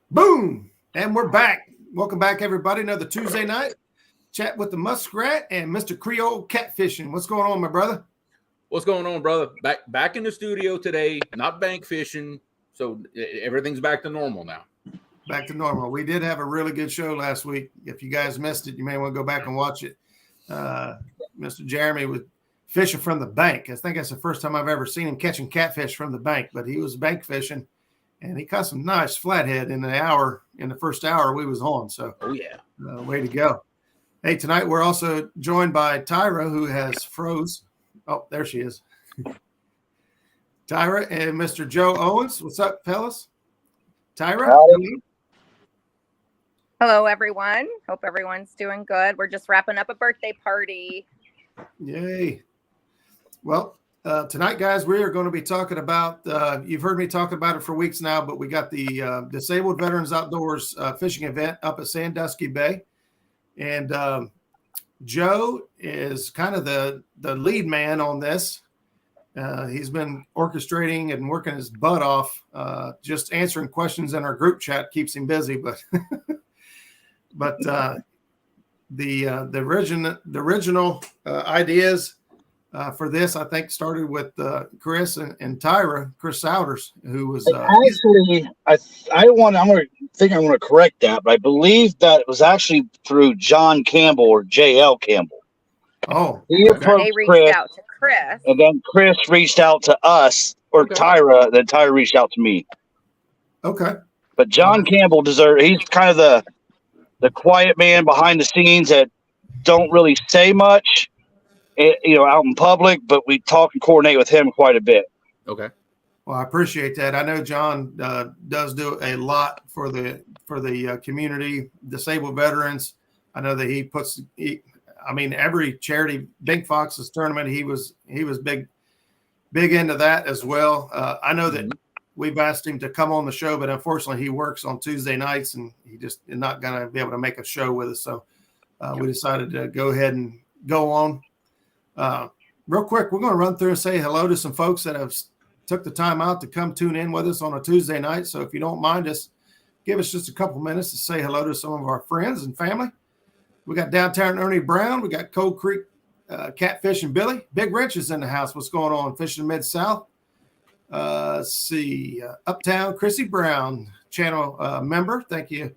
Boom! And we're back. Welcome back, everybody. Another Tuesday night. Chat with the Muskrat and Mr. Creole Catfishing. What's going on, my brother? What's going on, brother? Back in the studio today, not bank fishing. So everything's back to normal now. Back to normal. We did have a really good show last week. If you guys missed it, you may want to go back and watch it. Mr. Jeremy was fishing from the bank. I think that's the first time I've ever seen him catching catfish from the bank, but he was bank fishing. And he caught some nice flathead in the first hour we was on. So, way to go. Hey, tonight we're also joined by Tyra, who has froze. Oh, there she is. Tyra and Mr. Joe Owens. What's up, fellas? Tyra? Hello, everyone. Hope everyone's doing good. We're just wrapping up a birthday party. Yay. Well, tonight, guys, we are going to be talking about, you've heard me talk about it for weeks now, but we got the Disabled Veterans Outdoors fishing event up at Sandusky Bay. And Joe is kind of the lead man on this. He's been orchestrating and working his butt off. Just answering questions in our group chat keeps him busy, but the original ideas for this, I think, started with Chris and Tyra, Chris Souders, who was actually. I want to correct that, but I believe that it was actually through John Campbell or J.L. Campbell. Oh, he approached they reached out to Chris, and then Chris reached out to us, or Tyra. Then Tyra reached out to me. Okay, but John Campbell he's kind of the quiet man behind the scenes that don't really say much. Out in public, but we talk and coordinate with him quite a bit. Okay. Well, I appreciate that. I know John does do a lot for the community, disabled veterans. I know that he puts. Every charity, Big Foxes tournament, he was big into that as well. I know that we've asked him to come on the show, but unfortunately, he works on Tuesday nights, and he just is not going to be able to make a show with us. So we decided to go ahead and go on. Real quick, we're going to run through and say hello to some folks that have took the time out to come tune in with us on a Tuesday night. So if you don't mind us, give us just a couple minutes to say hello to some of our friends and family. We got Downtown Ernie Brown. We got Cold Creek Catfishing Billy. Big Wrench is in the house. What's going on? Fishing Mid-South. Let's see. Uptown Chrissy Brown, channel member. Thank you,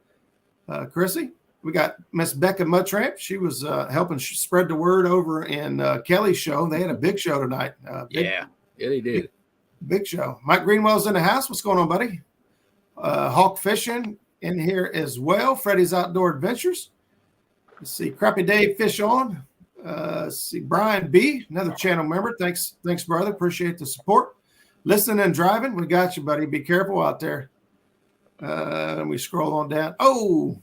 Chrissy. We got Miss Becca Muttramp. She was helping spread the word over in Kelly's show. They had a big show tonight. Yeah, they did. Big show. Mike Greenwell's in the house. What's going on, buddy? Hawk Fishing in here as well. Freddy's Outdoor Adventures. Let's see. Crappy Dave Fish On. Let's see. Brian B., another channel member. Thanks, brother. Appreciate the support. Listening and driving. We got you, buddy. Be careful out there. We scroll on down. Oh,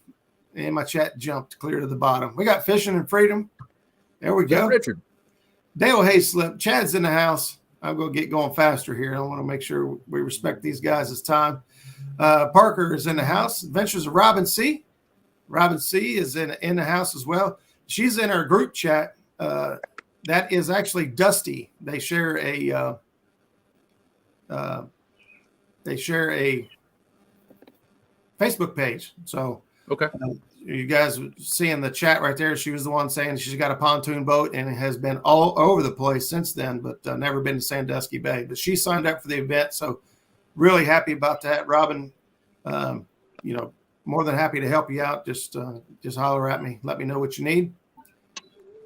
and my chat jumped clear to the bottom. We got Fishing and Freedom. There we go. Richard. Dale Hayslip. Chad's in the house. I'm going to get going faster here. I want to make sure we respect these guys' time. Parker is in the house. Adventures of Robin C. Robin C. is in the house as well. She's in our group chat. That is actually Dusty. They share a Facebook page. So okay. You guys see in the chat right there, she was the one saying she's got a pontoon boat and it has been all over the place since then, but never been to Sandusky Bay. But she signed up for the event, so really happy about that. Robin, more than happy to help you out. Just holler at me. Let me know what you need.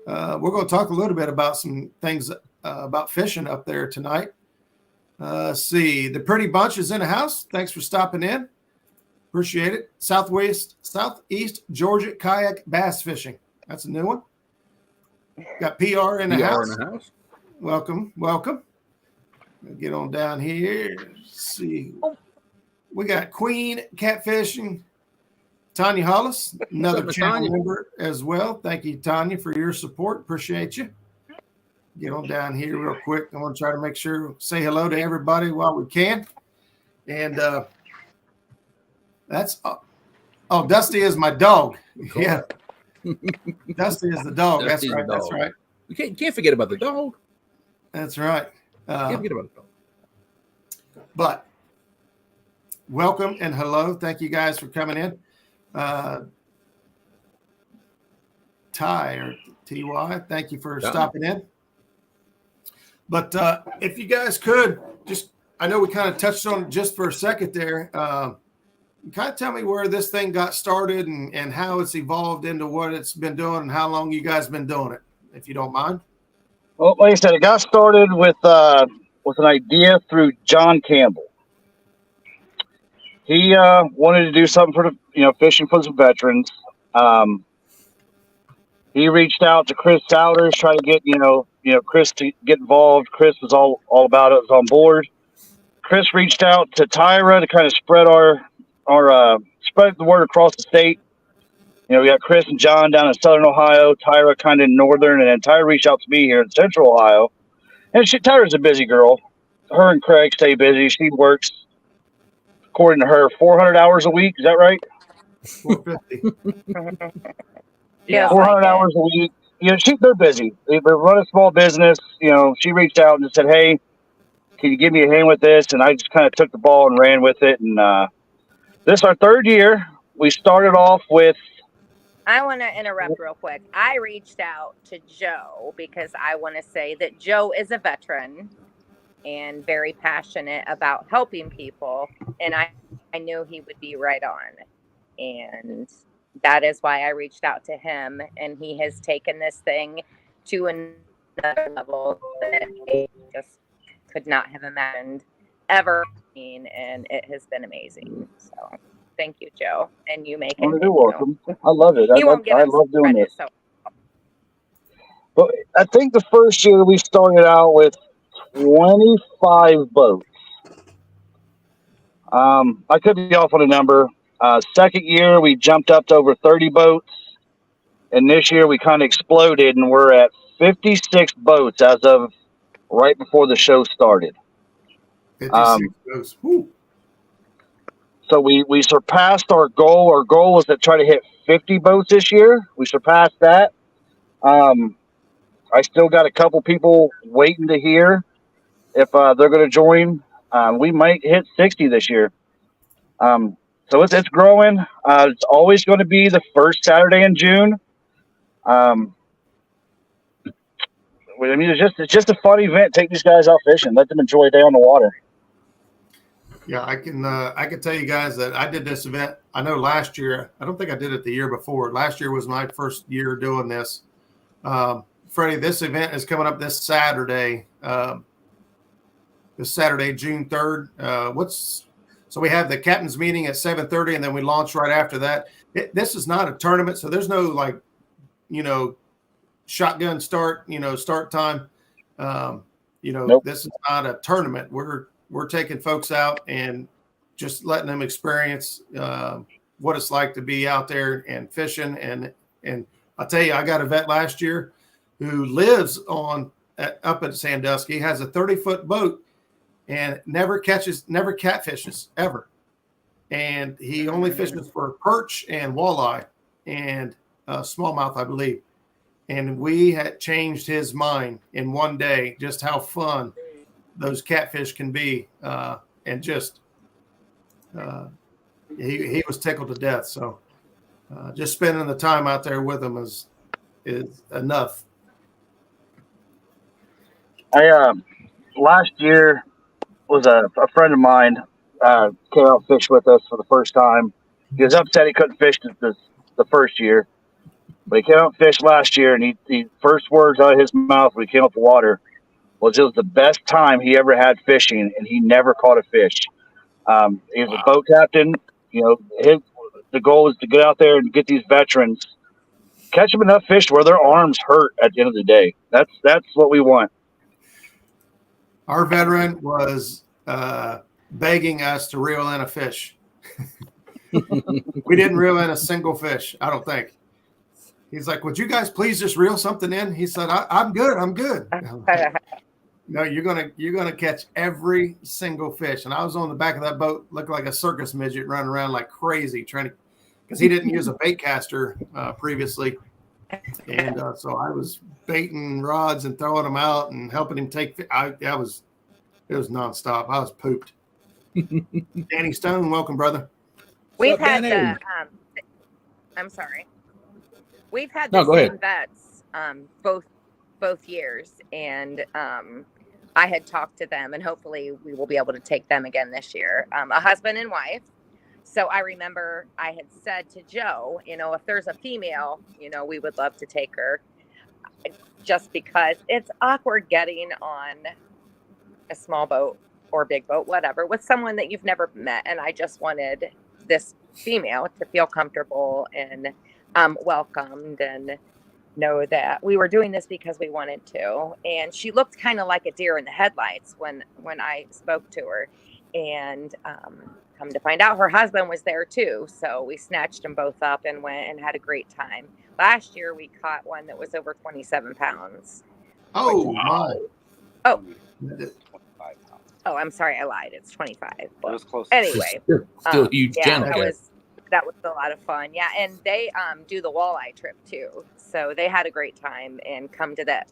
We're going to talk a little bit about some things about fishing up there tonight. See, the Pretty Bunch is in the house. Thanks for stopping in. Appreciate it. Southeast Georgia kayak bass fishing. That's a new one. Got PR in the house. Welcome. Get on down here. Let's see. We got Queen Catfishing. Tanya Hollis, another channel member as well. Thank you, Tanya, for your support. Appreciate you. Get on down here real quick. I want to try to make sure, say hello to everybody while we can. And that's Dusty is my dog. Cool. Yeah. Dusty is the dog. That's right. That's right. You can't forget about the dog. That's right. Can't forget about the dog. But welcome and hello. Thank you guys for coming in. Ty or TY, thank you for stopping in. But if you guys could just, I know we kind of touched on it just for a second there. Kind of tell me where this thing got started and how it's evolved into what it's been doing and how long you guys been doing it, if you don't mind. Well, like I said, it got started with an idea through John Campbell. He wanted to do something for the, fishing for some veterans. He reached out to Chris Souders, trying to get, Chris to get involved. Chris was all about it, was on board. Chris reached out to Tyra to kind of spread spread the word across the state. We got Chris and John down in Southern Ohio, Tyra kind of in Northern, and then Tyra reached out to me here in Central Ohio. And Tyra's a busy girl. Her and Craig stay busy. She works, according to her, 400 hours a week. Is that right? 450. Yeah, 400 hours a week. They're busy. They run a small business. She reached out and said, "Hey, can you give me a hand with this?" And I just kind of took the ball and ran with it. And this is our third year. We started off with. I want to interrupt real quick. I reached out to Joe because I want to say that Joe is a veteran and very passionate about helping people. And I knew he would be right on. And that is why I reached out to him. And he has taken this thing to another level that I just could not have imagined ever seen. And it has been amazing. So thank you, Joe. And you make it. You're welcome. I love it. I love doing this. So. But I think the first year we started out with 25 boats. I could be off on a number. Second year we jumped up to over 30 boats, and this year we kind of exploded, and we're at 56 boats as of right before the show started. 56 boats. Woo. So we surpassed our goal. Our goal was to try to hit 50 boats this year. We surpassed that. I still got a couple people waiting to hear if they're going to join. We might hit 60 this year. So it's growing. It's always going to be the first Saturday in June. It's just a fun event. Take these guys out fishing. Let them enjoy a day on the water. Yeah, I can tell you guys that I did this event. I know last year, I don't think I did it the year before. Last year was my first year doing this. Freddie, this event is coming up this Saturday, June 3rd. So we have the captain's meeting at 7:30, and then we launch right after that. This is not a tournament, so there's no shotgun start, start time. Nope. This is not a tournament. We're taking folks out and just letting them experience what it's like to be out there and fishing. And I'll tell you, I got a vet last year who lives up at Sandusky, has a 30-foot boat and never catfishes ever. And he only fishes for perch and walleye and smallmouth, I believe. And we had changed his mind in one day, just how fun those catfish can be. And just, he was tickled to death. So just spending the time out there with him is enough. Last year was a friend of mine came out and fished with us for the first time. He was upset he couldn't fish the first year, but he came out and fished last year, and he first words out of his mouth when he came up the water was it was the best time he ever had fishing, and he never caught a fish. He was a boat captain. The goal is to get out there and get these veterans, catch them enough fish where their arms hurt at the end of the day. That's what we want. Our veteran was begging us to reel in a fish. We didn't reel in a single fish, I don't think. He's like, "Would you guys please just reel something in?" He said, I'm good. I'm good. No, you're gonna catch every single fish. And I was on the back of that boat, looking like a circus midget, running around like crazy, because he didn't use a bait caster previously. And so I was baiting rods and throwing them out and helping him take. It was nonstop. I was pooped. Danny Stone, welcome, brother. We've What's up, had Danny? I'm sorry. We've had No, the go same ahead. vets both years, and I had talked to them, and hopefully we will be able to take them again this year. A husband and wife. So I remember I had said to Joe, if there's a female, we would love to take her, just because it's awkward getting on a small boat or big boat, whatever, with someone that you've never met. And I just wanted this female to feel comfortable and welcomed, and know that we were doing this because we wanted to. And she looked kind of like a deer in the headlights when I spoke to her. And come to find out, her husband was there too. So we snatched them both up and went and had a great time. Last year we caught one that was over 27 pounds. Oh, Wow. my. Oh, 25 pounds. oh, I'm sorry, I lied. It's 25. It But was close. anyway, Still huge yeah, channel. that was a lot of fun. Yeah, and they do the walleye trip too. So they had a great time and come to that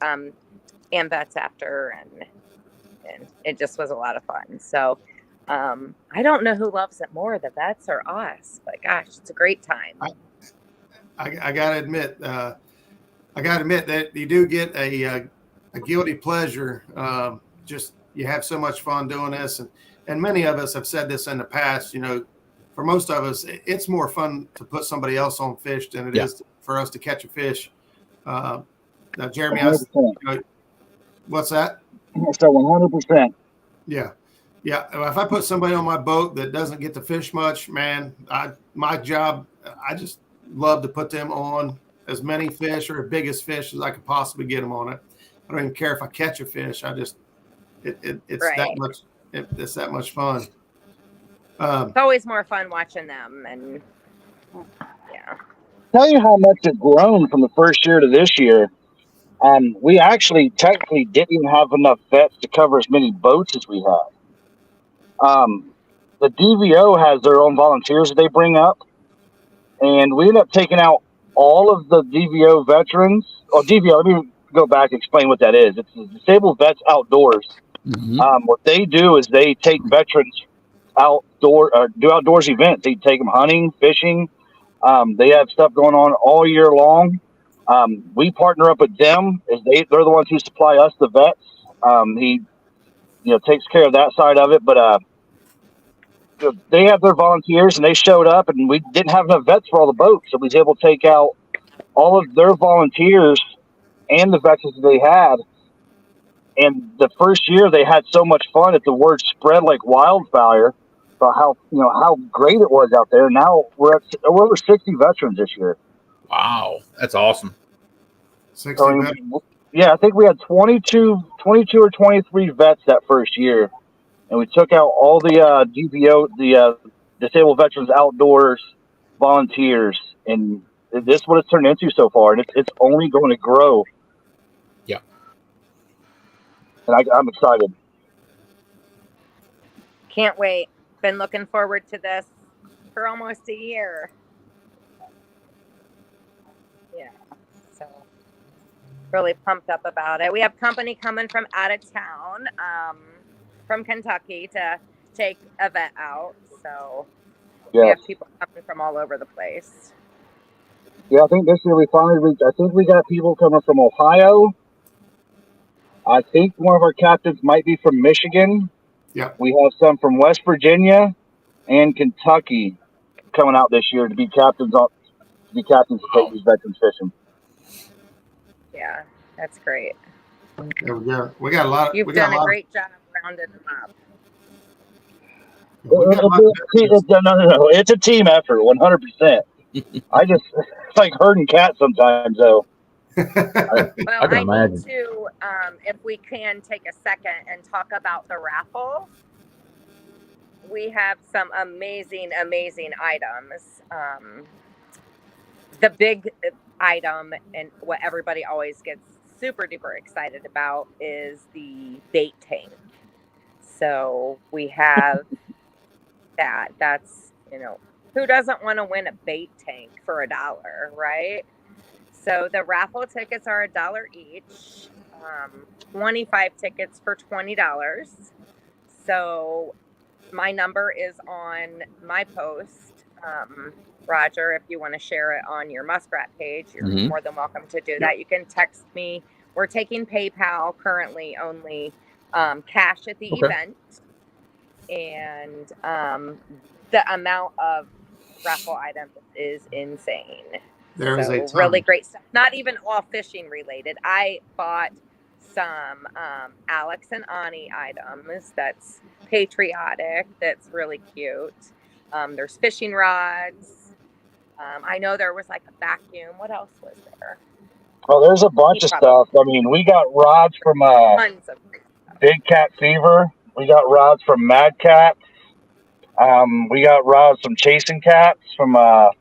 Ambets after, and it just was a lot of fun. So I don't know who loves it more, the vets or us, but gosh, it's a great time. I gotta admit that you do get a guilty pleasure. Just you have so much fun doing this, and many of us have said this in the past. For most of us, it's more fun to put somebody else on fish than it is for us to catch a fish. Now, Jeremy, 100%. What's that? So 100%. Yeah. If I put somebody on my boat that doesn't get to fish much, man, my job, I just love to put them on as many fish or biggest fish as I could possibly get them on it. I don't even care if I catch a fish. It's Right. that much. It's that much fun. It's always more fun watching them, and yeah. Tell you how much it's grown from the first year to this year. We actually technically didn't even have enough vets to cover as many boats as we have. The DVO has their own volunteers that they bring up, and we end up taking out all of the DVO veterans. Or DVO, let me go back and explain what that is. It's the Disabled Vets Outdoors. What they do is they take veterans do outdoors events. They take them hunting, fishing. They have stuff going on all year long. We partner up with them as they're the ones who supply us the vets. He takes care of that side of it, but they have their volunteers, and they showed up, and we didn't have enough vets for all the boats, so we was able to take out all of their volunteers and the vets that they had. And the first year they had so much fun that the word spread like wildfire about how great it was out there. Now we're over 60 veterans this year. Wow, that's awesome. 60 So, veterans. yeah, I think we had 22 or 23 vets that first year, and we took out all the DVO, the Disabled Veterans Outdoors volunteers, and this is what it's turned into so far, and it's only going to grow. Yeah. And I'm excited. Can't wait. Been looking forward to this for almost a year. Yeah. So really pumped up about it. We have company coming from out of town, from Kentucky, to take a vet out. So we have people coming from all over the place. Yeah, I think this year we finally reached. I think we got people coming from Ohio. I think one of our captains might be from Michigan. Yeah. We have some from West Virginia and Kentucky coming out this year to be captains to take these veterans fishing. Yeah, that's great. There we go. We got a lot. You've done a great job rounding them up. No. It's a team effort, 100%. It's like herding cats sometimes, though. Well, I can imagine. need to, if we can take a second and talk about the raffle. We have some amazing items. The big item, and what everybody always gets super duper excited about, is the bait tank. So we have that. That's, who doesn't want to win a bait tank for $1, right? So the raffle tickets are $1 each, 25 tickets for $20. So my number is on my post. Roger, if you want to share it on your Muskrat page, you're more than welcome to do that. You can text me. We're taking PayPal currently only, cash at the event. And the amount of raffle items is insane. There is a ton. Really great stuff. Not even all fishing related. I bought some Alex and Ani items that's patriotic, that's really cute. There's fishing rods. I know there was like a vacuum. What else was there? Oh, there's a bunch of stuff. I mean, we got rods from Tons of Big Cat Fever. We got rods from Mad Cat. We got rods from Chasing Cats. From I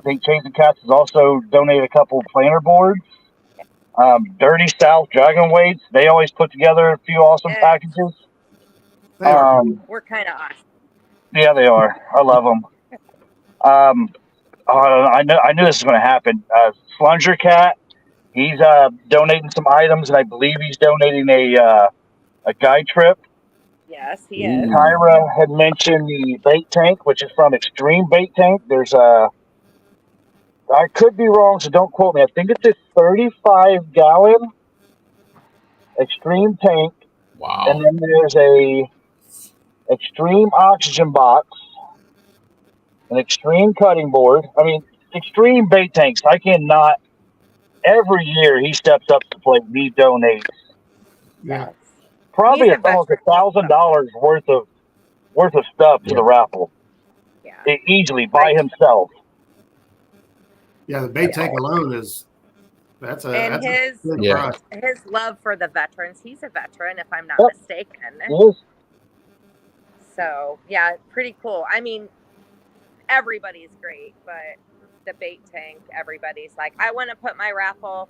think Chasing Cats has also donated a couple of planer boards. Dirty South Dragon Weights. They always put together a few awesome packages. We're kind of awesome. Yeah, they are. I love them. I knew this was going to happen. Slunger Cat. He's donating some items, and I believe he's donating a guide trip. Yes, he is. Tyra had mentioned the bait tank, which is from Extreme Bait Tank. There's I could be wrong, so don't quote me. I think it's a 35-gallon Extreme tank. Wow. And then there's a Extreme oxygen box, an Extreme cutting board. I mean, Extreme Bait Tanks. I cannot. Every year he steps up to the plate and he donates. Yeah. Probably almost $1,000 worth of stuff to the raffle. Yeah. Easily by himself. Yeah, the bait tank alone is his love for the veterans. He's a veteran, if I'm not mistaken. Yes. So yeah, pretty cool. I mean, everybody's great, but the bait tank, everybody's like, I want to put my raffle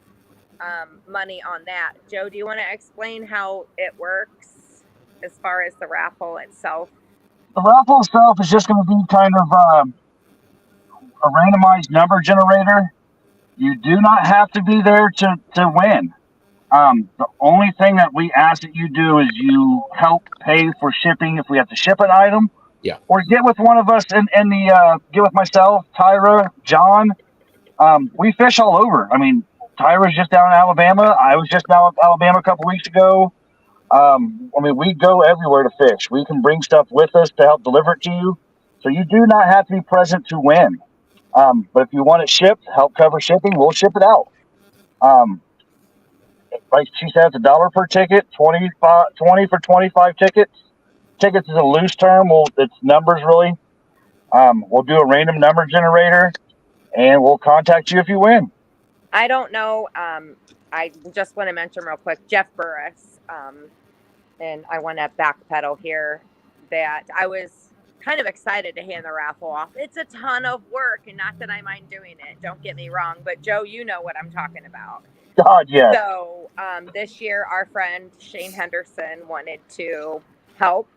money on that. Joe, do you want to explain how it works as far as the raffle itself? The raffle itself is just going to be kind of a randomized number generator. You do not have to be there to win. The only thing that we ask that you do is you help pay for shipping if we have to ship an item. Yeah. Or get with one of us get with myself, Tyra, John. We fish all over. I mean, Tyra's just down in Alabama. I was just down in Alabama a couple weeks ago. I mean, we go everywhere to fish. We can bring stuff with us to help deliver it to you. So you do not have to be present to win. But if you want it shipped, help cover shipping, we'll ship it out. Like she said, it's $1 per ticket, 20 for 25 tickets. Tickets is a loose term. It's numbers really. We'll do a random number generator, and we'll contact you if you win. I don't know. I just want to mention real quick, Jeff Burris, and I want to backpedal here, that I was kind of excited to hand the raffle off. It's a ton of work, and not that I mind doing it. Don't get me wrong, but Joe, you know what I'm talking about. God, yes. So this year, our friend Shane Henderson wanted to help,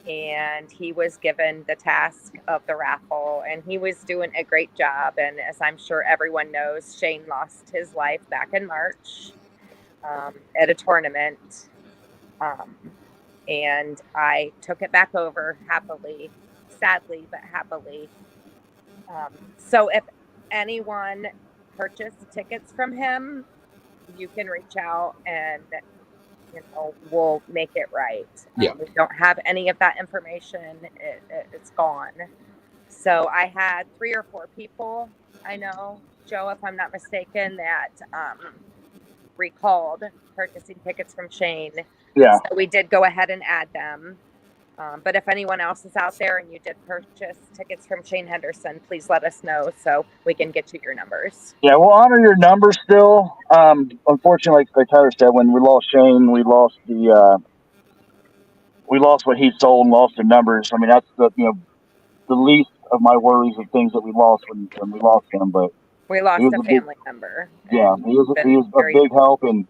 and he was given the task of the raffle, and he was doing a great job. And as I'm sure everyone knows, Shane lost his life back in March at a tournament. And I took it back over happily, sadly, but happily. So if anyone purchased tickets from him, you can reach out and we'll make it right. Yeah. We don't have any of that information. It's gone. So I had 3 or 4 people, I know, Joe, if I'm not mistaken, that recalled purchasing tickets from Shane. Yeah. So we did go ahead and add them. But if anyone else is out there and you did purchase tickets from Shane Henderson, please let us know so we can get you your numbers. Yeah, we'll honor your numbers still. Unfortunately, like Tyler said, when we lost Shane, we lost what he sold and lost the numbers. I mean, that's the least of my worries of things that we lost when we lost him. But we lost a family member. Yeah, he was a big help, and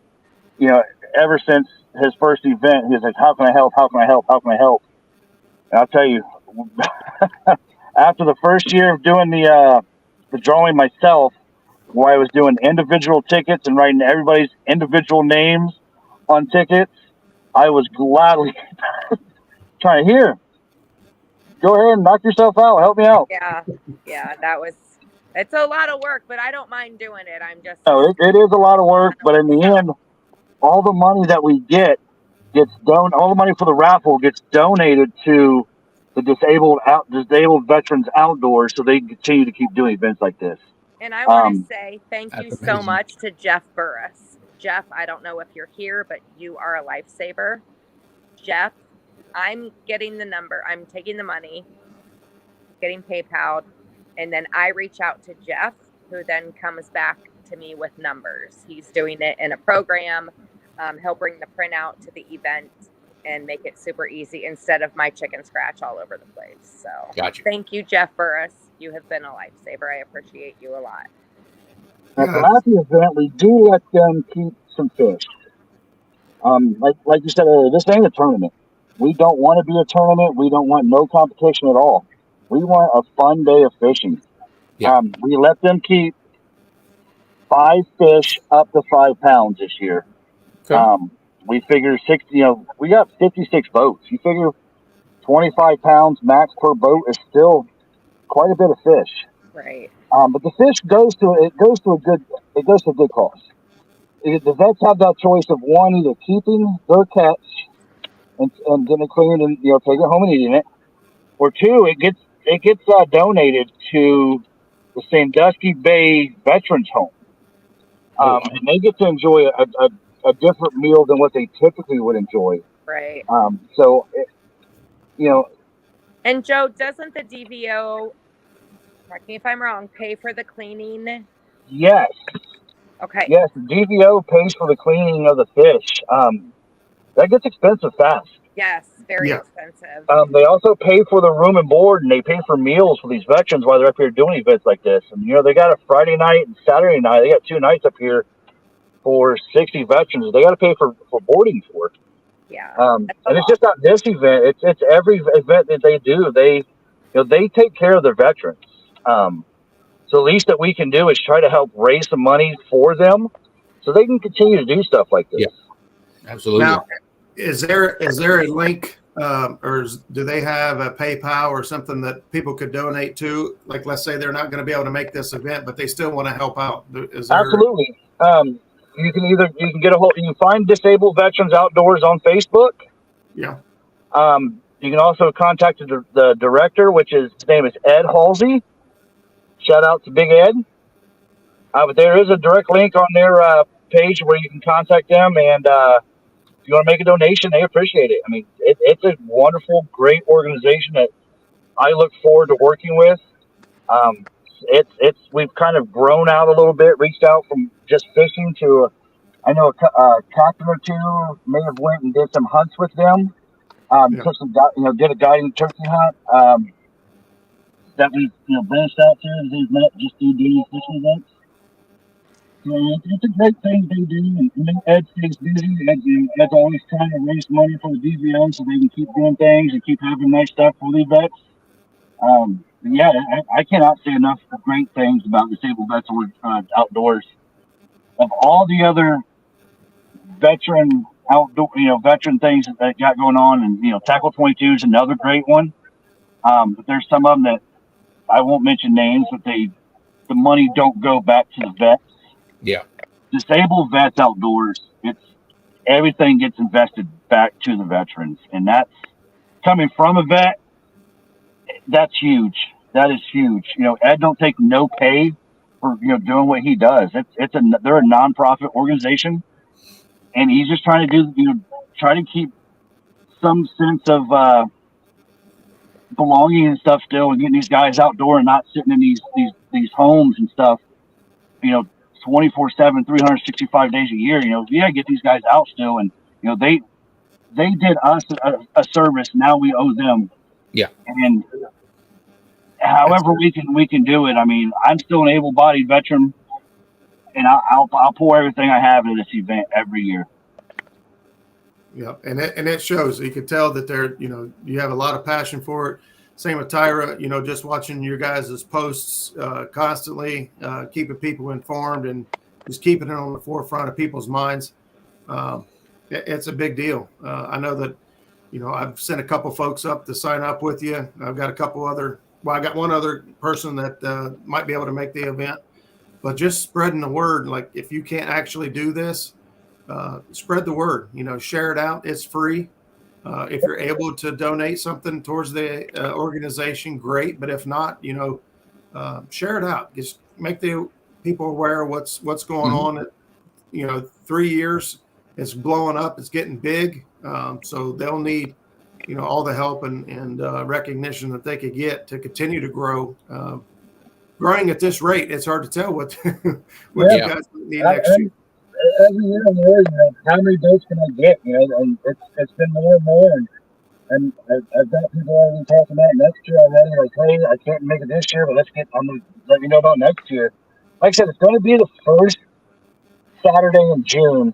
ever since his first event, he was like, "How can I help? How can I help? How can I help?" And I'll tell you, after the first year of doing the drawing myself, where I was doing individual tickets and writing everybody's individual names on tickets, I was gladly trying to hear. go ahead and knock yourself out. Help me out. Yeah, it's a lot of work, but I don't mind doing it. I'm just No, it is a lot of work, but in the end, all the money that we gets all the money for the raffle gets donated to the disabled veterans outdoors, so they can continue to keep doing events like this. And I want to Um, say thank you That's so amazing. much to Jeff Burris. Jeff, I don't know if you're here, but you are a lifesaver. Jeff, I'm getting the number. I'm taking the money, getting PayPal, and then I reach out to Jeff, who then comes back to me with numbers. He's doing it in a program. He'll bring the printout to the event and make it super easy instead of my chicken scratch all over the place. So Gotcha. thank you, Jeff Burris. You have been a lifesaver. I appreciate you a lot. At the happy event, we do let them keep some fish. Like you said earlier, this ain't a tournament. We don't want to be a tournament. We don't want no competition at all. We want a fun day of fishing. Yeah. We let them keep 5 fish up to 5 pounds this year. Okay. We figure 60. We got 56 boats. You figure 25 pounds max per boat is still quite a bit of fish. Right. But the fish goes to a good cause. The vets have that choice of one, either keeping their catch and getting it cleaned and take it home and eating it, or two, it gets donated to the Sandusky Bay Veterans Home, and they get to enjoy a different meal than what they typically would enjoy. Right. And Joe, doesn't the DVO, correct me if I'm wrong, pay for the cleaning? Yes. Okay. Yes, the DVO pays for the cleaning of the fish. That gets expensive fast. Yes, very expensive. They also pay for the room and board, and they pay for meals for these veterans while they're up here doing events like this. And they got a Friday night and Saturday night. They got 2 nights up here for 60 veterans. They got to pay for boarding for it. Yeah. And it's just not this event. It's every event that they do. They take care of their veterans. So the least that we can do is try to help raise some money for them, so they can continue to do stuff like this. Yeah, absolutely. Now, is there a link, or do they have a PayPal or something that people could donate to? Like, let's say they're not going to be able to make this event, but they still want to help out. Absolutely. You can find Disabled Veterans Outdoors on Facebook. Yeah. You can also contact the director, his name is Ed Halsey. Shout out to Big Ed. But there is a direct link on their page where you can contact them, and if you want to make a donation, they appreciate it. I mean, it's a wonderful, great organization that I look forward to working with. We've kind of grown out a little bit, reached out from just fishing to, I know a captain or two may have went and did some hunts with them. Did a guiding turkey hunt. That we branched out to, and they've met just through doing fishing events. So it's a great thing they do, and Ed stays busy. Ed's always trying to raise money for the DVO so they can keep doing things and keep having nice stuff for the vets. I cannot say enough great things about Disabled Vets Outdoors. Of all the other veteran things that they got going on, and Tackle 22 is another great one. But there's some of them that I won't mention names, but the money don't go back to the vets. Yeah. Disabled Vets Outdoors, everything gets invested back to the veterans, and that's coming from a vet. That's huge. That is huge. Ed don't take no pay for doing what he does. They're a nonprofit organization, and he's just trying to try to keep some sense of belonging and stuff still, and getting these guys outdoor and not sitting in these homes and stuff, 24/7, 365 days a year. Get these guys out still, and they did us a service. Now we owe them. Yeah. And however we can do it. I mean, I'm still an able-bodied veteran, and I'll pour everything I have into this event every year. Yeah, and it shows. You can tell that you have a lot of passion for it. Same with Tyra, just watching your guys' posts constantly, keeping people informed and just keeping it on the forefront of people's minds. It's a big deal. I know that, I've sent a couple folks up to sign up with you. I've got a couple other. Well, I got one other person that might be able to make the event. But just spreading the word, like if you can't actually do this, spread the word. Share it out. It's free. If you're able to donate something towards the organization, great. But if not, share it out. Just make the people aware of what's going on. 3 years, it's blowing up. It's getting big. So they'll need, all the help and recognition that they could get to continue to grow. Growing at this rate, it's hard to tell what you guys need next year. Every year and year, how many dates can I get? And it's been more and more. And I've got people already talking about next year already. Like, hey, I can't make it this year, but I'm going to let you know about next year. Like I said, it's going to be the first Saturday in June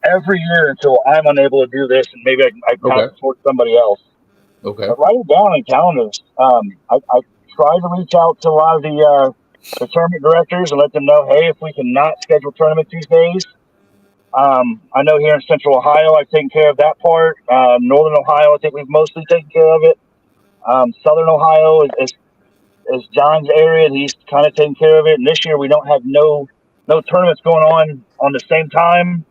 every year until I'm unable to do this, and maybe I pass it towards somebody else. Okay. But write it down on calendars. I try to reach out to a lot of the tournament directors and let them know, hey, if we cannot schedule tournaments these days. I know here in Central Ohio, I've taken care of that part. Northern Ohio, I think we've mostly taken care of it. Southern Ohio is John's area, and he's kind of taking care of it. And this year, we don't have no tournaments going on the same time,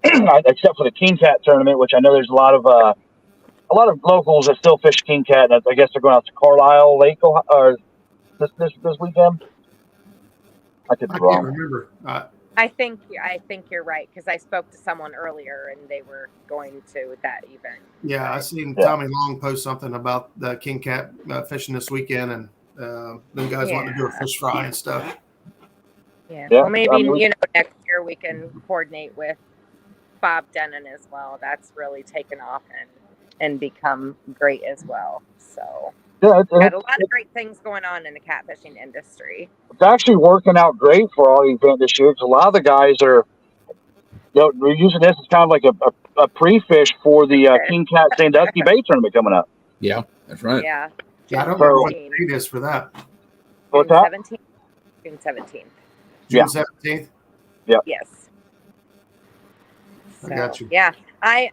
except for the King Cat tournament, which I know there's a lot of locals that still fish King Cat. And I guess they're going out to Carlisle Lake or this weekend. I could be wrong. Can't remember. I think you're right, because I spoke to someone earlier and they were going to that event. Yeah, I seen Tommy Long post something about the King Cat fishing this weekend, and them guys wanting to do a fish fry and stuff. Yeah. Well, maybe next year we can coordinate with Bob Denon as well. That's really taken off and become great as well. So got a lot of great things going on in the catfishing industry. It's actually working out great for our event this year, because a lot of the guys are, we're using this as kind of like a pre-fish for the King Cat Sandusky Bay tournament coming up. Yeah, that's right. Yeah. I don't remember what the date is for that. What's that? June 17th. June 17th? Yeah. Yes. I got you. Yeah. I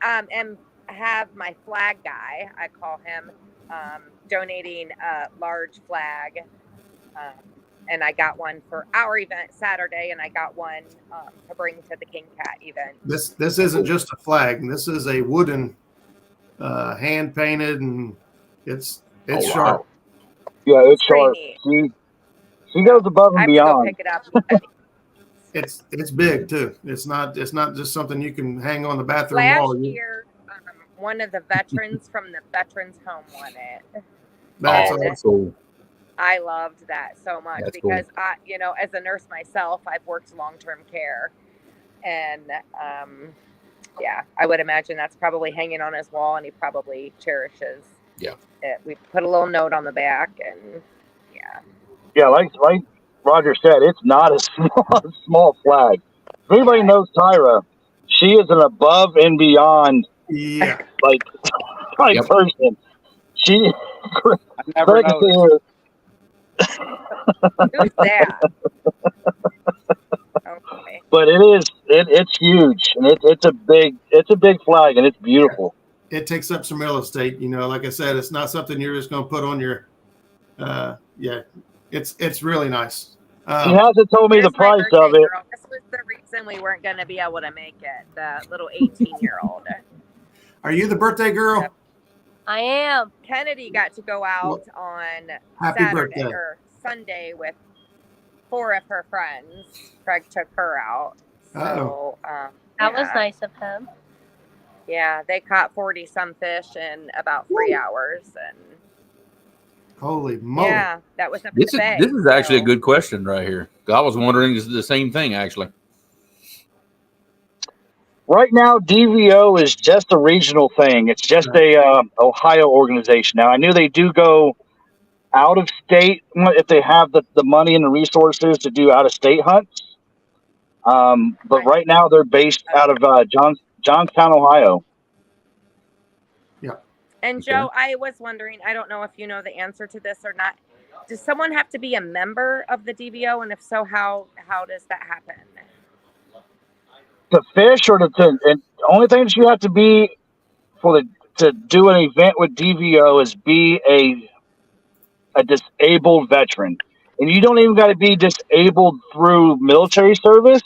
have my flag guy, I call him, donating a large flag. And I got one for our event Saturday, and I got one to bring to the King Cat event. This isn't just a flag. This is a wooden, hand painted, and it's sharp. Wow. Yeah, it's sharp. She goes above and beyond. I have to go pick it up. It's big too. It's not just something you can hang on the bathroom wall. Last year, one of the veterans from the veterans home won it. That's cool. I loved that so much. That's because I, as a nurse myself, I've worked long-term care, and I would imagine that's probably hanging on his wall, and he probably cherishes it. We put a little note on the back, and like Roger said, it's not a small flag. If anybody knows Tyra, she is an above and beyond person. She I never noticed. Who's that? Okay. But it's huge, and it's a big flag, and it's beautiful. It takes up some real estate, like I said, it's not something you're just going to put on your it's really nice. She hasn't told me the price of it. Girl. This was the reason we weren't going to be able to make it. The little 18-year-old. Are you the birthday girl? Yep. I am. Kennedy got to go out on Happy Saturday birthday. or Sunday with 4 of her friends. Craig took her out. So, That was nice of him. Yeah, they caught 40-some fish in about 3 hours, and holy moly! Yeah, that was up This the bay. This is actually a good question right here. I was wondering the same thing actually. Right now, DVO is just a regional thing. It's just a Ohio organization. Now, I knew they do go out of state if they have the money and the resources to do out of state hunts. But right now, they're based out of Johnstown, Ohio. Yeah. And Joe, I was wondering, I don't know if you know the answer to this or not. Does someone have to be a member of the DVO? And if so, how does that happen? To fish or and the only thing that you have to be to do an event with DVO is be a disabled veteran. And you don't even got to be disabled through military service.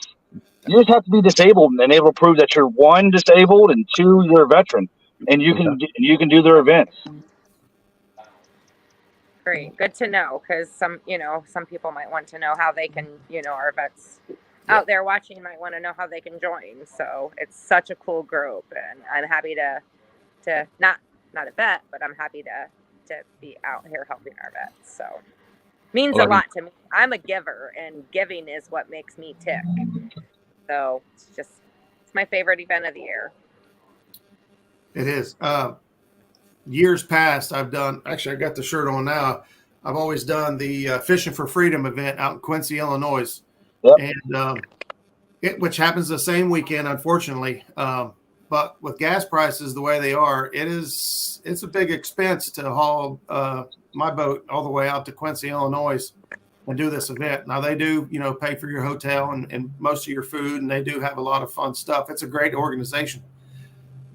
You just have to be disabled and able to prove that you're one, disabled, and two, you're a veteran, and you can do their events. Great, good to know, because some people might want to know how they can, our vets out there watching might want to know how they can join. So it's such a cool group, and I'm happy to not a vet, but I'm happy to be out here helping our vets. So means a lot to me. I'm a giver, and giving is what makes me tick. So it's my favorite event of the year. It is. Years past, I got the shirt on now. I've always done the Fishing for Freedom event out in Quincy, Illinois. Yep. And which happens the same weekend, unfortunately. But with gas prices the way they are, it's a big expense to haul my boat all the way out to Quincy, Illinois and do this event. Now they do, pay for your hotel and most of your food, and they do have a lot of fun stuff. It's a great organization.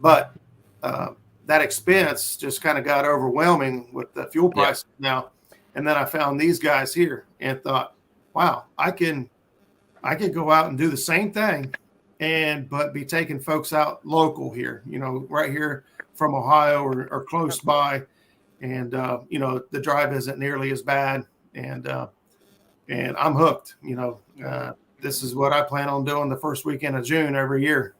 But that expense just kind of got overwhelming with the fuel prices now. And then I found these guys here and thought, wow, I could go out and do the same thing but be taking folks out local here, right here from Ohio or close by. And, the drive isn't nearly as bad. And I'm hooked, this is what I plan on doing the first weekend of June every year.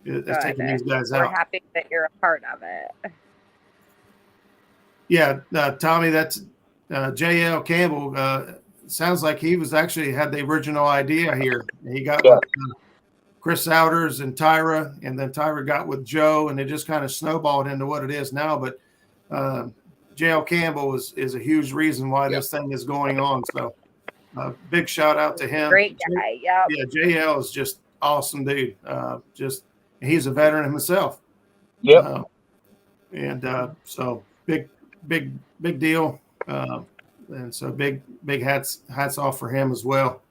It's taking these guys out. We're happy that you're a part of it. Yeah, Tommy, that's J.L. Campbell. Sounds like he was actually had the original idea here. He got with Chris Souders and Tyra, and then Tyra got with Joe, and it just kind of snowballed into what it is now. But J.L. Campbell is a huge reason why this thing is going on. So big shout out to him. Great guy. Yeah. Yeah, J.L. is just awesome dude. He's a veteran himself. Yep. So big deal. And so big hats off for him as well.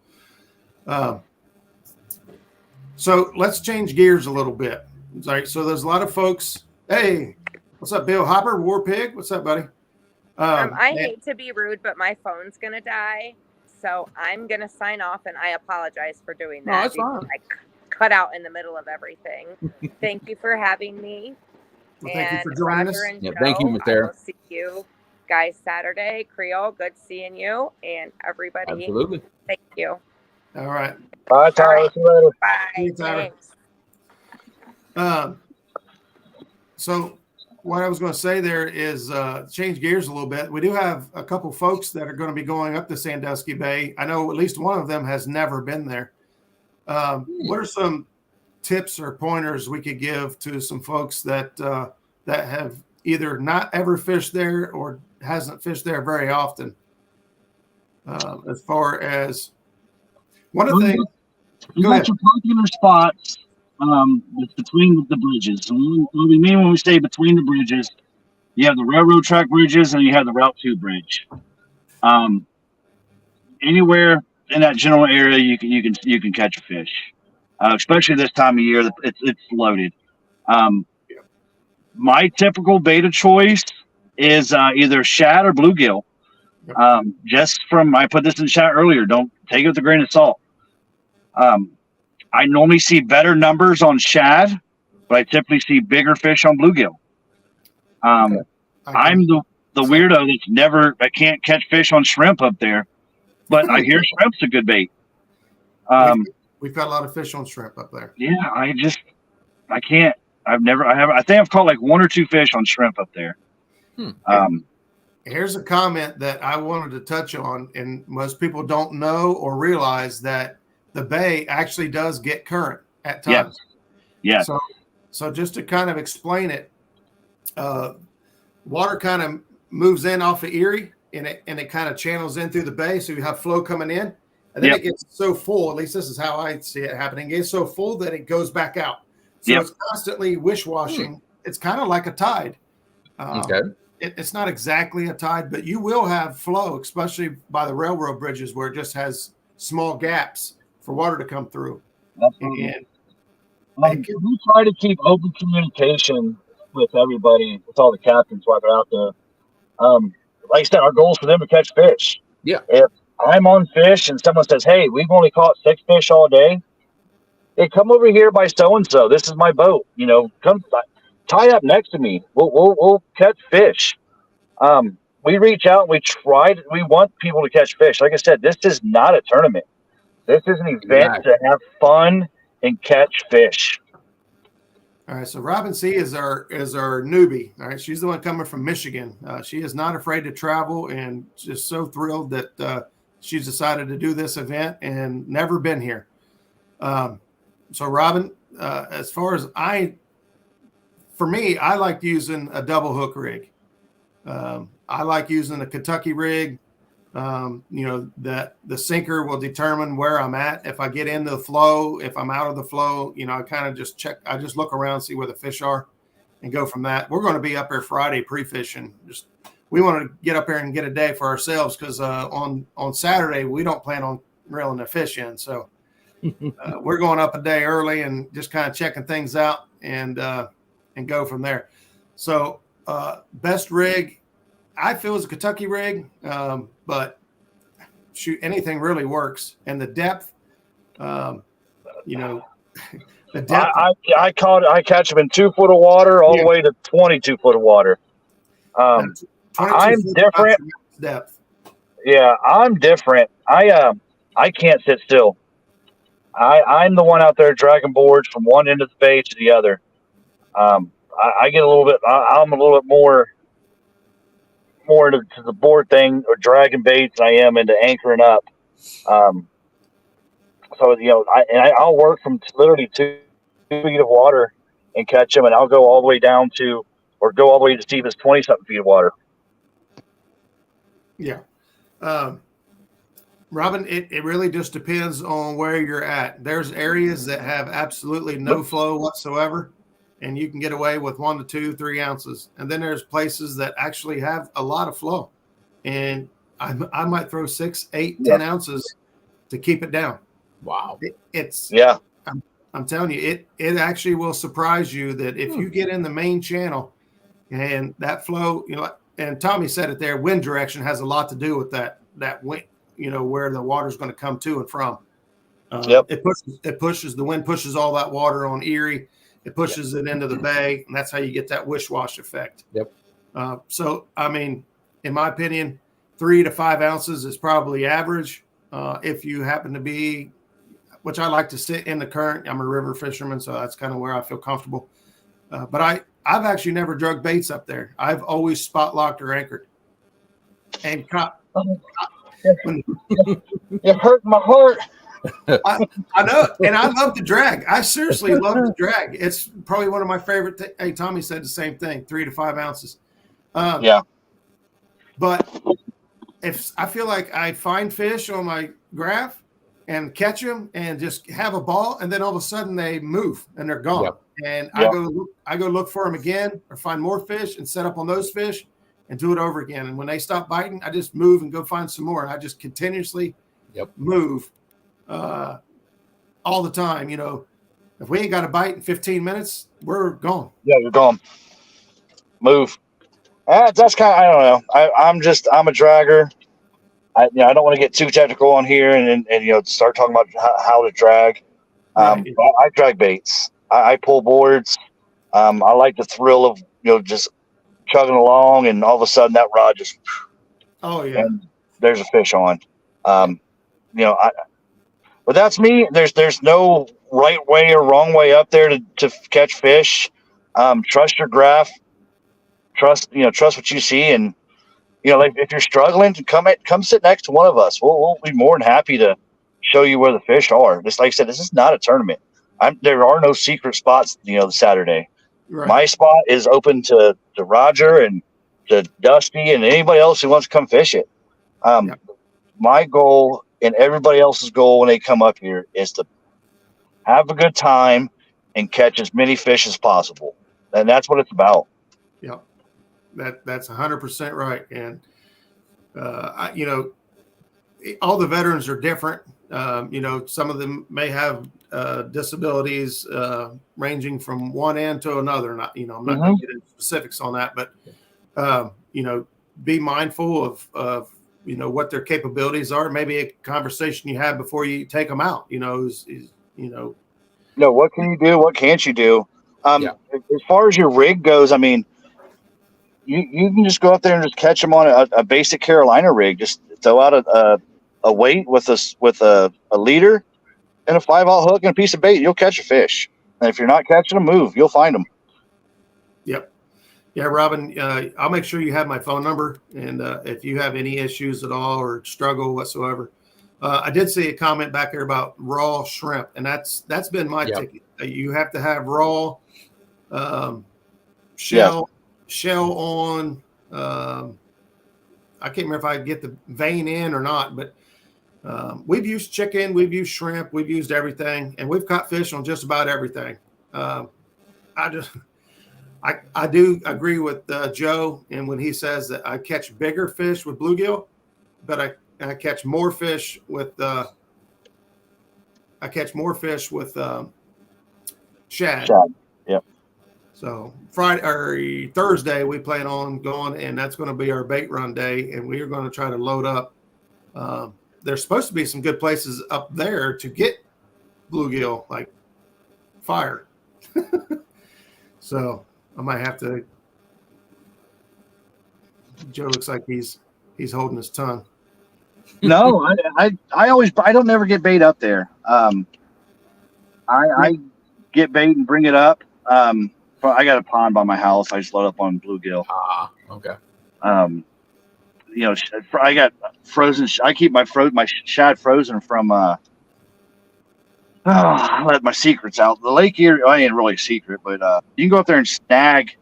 So let's change gears a little bit. So there's a lot of folks. Hey, what's up, Bill Hopper, War Pig? What's up, buddy? I hate to be rude, but my phone's going to die. So I'm going to sign off, and I apologize for doing that. No, that's fine. I cut out in the middle of everything. Thank you for having me. Well, thank you for joining us. And Yeah, Joe, thank you, Ms. Sarah. I will see you guys Saturday. Creole, good seeing you. And everybody, Absolutely. thank you. All right. Bye, Tyler. All right. See you later. Bye. See you, Tyler. Thanks. So what I was going to say there is change gears a little bit. We do have a couple folks that are going to be going up to Sandusky Bay. I know at least one of them has never been there. What are some tips or pointers we could give to some folks that have either not ever fished there or hasn't fished there very often? As far as one of the things, you got your popular spots between the bridges. So what we mean when we say between the bridges, you have the railroad track bridges and you have the Route 2 bridge. Anywhere in that general area, you can catch a fish, especially this time of year. It's loaded. My typical bait of choice is either shad or bluegill. I put this in the chat earlier. Don't take it with a grain of salt. I normally see better numbers on shad, but I typically see bigger fish on bluegill. I'm the weirdo that can't catch fish on shrimp up there, but I hear shrimp's a good bait. we've got a lot of fish on shrimp up there. Yeah, I can't. I think I've caught like one or two fish on shrimp up there. Here's a comment that I wanted to touch on, and most people don't know or realize that the bay actually does get current at times. Yeah. So just to kind of explain it, water kind of moves in off of Erie, and it kind of channels in through the bay. So you have flow coming in, and then it gets so full. At least this is how I see it happening. It gets so full that it goes back out. So it's constantly wish-washing. It's kind of like a tide. Okay. It's not exactly a tide, but you will have flow, especially by the railroad bridges where it just has small gaps for water to come through. We try to keep open communication with everybody, with all the captains while they're out there. Like I said, our goal is for them to catch fish. Yeah. If I'm on fish and someone says, "Hey, we've only caught 6 fish all day," hey, come over here by so and so. This is my boat. Come tie up next to me. We'll catch fish. We reach out. We want people to catch fish. Like I said, this is not a tournament. This is an event to have fun and catch fish. All right, so Robin C is our newbie. All right, she's the one coming from Michigan. She is not afraid to travel and just so thrilled that she's decided to do this event and never been here. So Robin, as far as for me, I like using a double hook rig. I like using a Kentucky rig. That the sinker will determine where I'm at. If I get into the flow, if I'm out of the flow, I kind of just check. I just look around, see where the fish are, and go from that. We're going to be up here Friday pre-fishing. We want to get up here and get a day for ourselves because on Saturday we don't plan on reeling the fish in. So we're going up a day early and just kind of checking things out and go from there. So best rig, I feel, is a Kentucky rig, but shoot, anything really works. And the depth, the depth. I catch them in 2 foot of water all the way to 22 foot of water. I'm different. Depth. Yeah, I'm different. I can't sit still. I'm the one out there dragging boards from one end of the bay to the other. I get a little bit. I'm a little bit more into the board thing or dragging baits than I am into anchoring up. I'll work from literally 2 feet of water and catch them, and I'll go all the way down to, or go all the way to deep as 20 something feet of water. Yeah. Robin, it really just depends on where you're at. There's areas that have absolutely no flow whatsoever, and you can get away with 1 to 2, 3 ounces. And then there's places that actually have a lot of flow, and I might throw 6, 8, 10 ounces to keep it down. Wow. I'm telling you, it actually will surprise you that if you get in the main channel and that flow, and Tommy said it there, wind direction has a lot to do with that wind, where the water's going to come to and from. It pushes, the wind pushes all that water on Erie. It pushes it into the bay, and that's how you get that wish-wash effect. Yep. So, I mean, in my opinion, 3 to 5 ounces is probably average. If you happen to be, which I like to sit in the current. I'm a river fisherman, so that's kind of where I feel comfortable. But I've actually never drug baits up there. I've always spot locked or anchored. And caught. It hurt my heart. I know, and I love to drag. I seriously love to drag. It's probably one of my favorite. Hey, Tommy said the same thing: 3 to 5 ounces. But if I feel like I find fish on my graph and catch them and just have a ball, and then all of a sudden they move and they're gone, and I go look for them again or find more fish and set up on those fish and do it over again. And when they stop biting, I just move and go find some more. And I just continuously move. All the time, if we ain't got a bite in 15 minutes, we're gone. Yeah, you're gone. Move. That's kind of, I don't know. I'm a dragger. I don't want to get too technical on here and start talking about how to drag. I drag baits. I pull boards. I like the thrill of just chugging along, and all of a sudden that rod just. Oh yeah. And there's a fish on. But that's me. There's no right way or wrong way up there to catch fish. Trust your graph. Trust what you see, and like if you're struggling, come sit next to one of us. We'll be more than happy to show you where the fish are. Just like I said, this is not a tournament. There are no secret spots. Saturday. Right. My spot is open to Roger and to Dusty and anybody else who wants to come fish it. My goal and everybody else's goal when they come up here is to have a good time and catch as many fish as possible. And that's what it's about. Yeah, that's 100% right. And, all the veterans are different. You know, some of them may have disabilities ranging from one end to another. Not, you know, I'm not going to get into specifics on that, but you know, be mindful of you know what their capabilities are. Maybe a conversation you have before you take them out. You know, is you know. No, what can you do? What can't you do? Yeah. As far as your rig goes, I mean, you can just go out there and just catch them on a basic Carolina rig. Just throw out a weight with a leader and a 5/0 hook and a piece of bait. You'll catch a fish. And if you're not catching them, move. You'll find them. Yep. Yeah, Robin, I'll make sure you have my phone number. And if you have any issues at all or struggle whatsoever, I did see a comment back there about raw shrimp. And that's been my ticket. You have to have raw shell on. I can't remember if I get the vein in or not, but we've used chicken, we've used shrimp, we've used everything, and we've caught fish on just about everything. I do agree with Joe, and when he says that I catch bigger fish with bluegill, but I catch more fish with shad. Yep. So Friday or Thursday we plan on going, and that's going to be our bait run day, and we are going to try to load up. There's supposed to be some good places up there to get bluegill, like fire. So I might have to. Joe looks like he's holding his tongue. No, I don't never get bait up there. I get bait and bring it up. I got a pond by my house. I just load up on bluegill. Okay. You know, I got frozen. I keep my shad frozen from. I let my secrets out. The Lake Erie, I ain't really a secret, but you can go up there and snag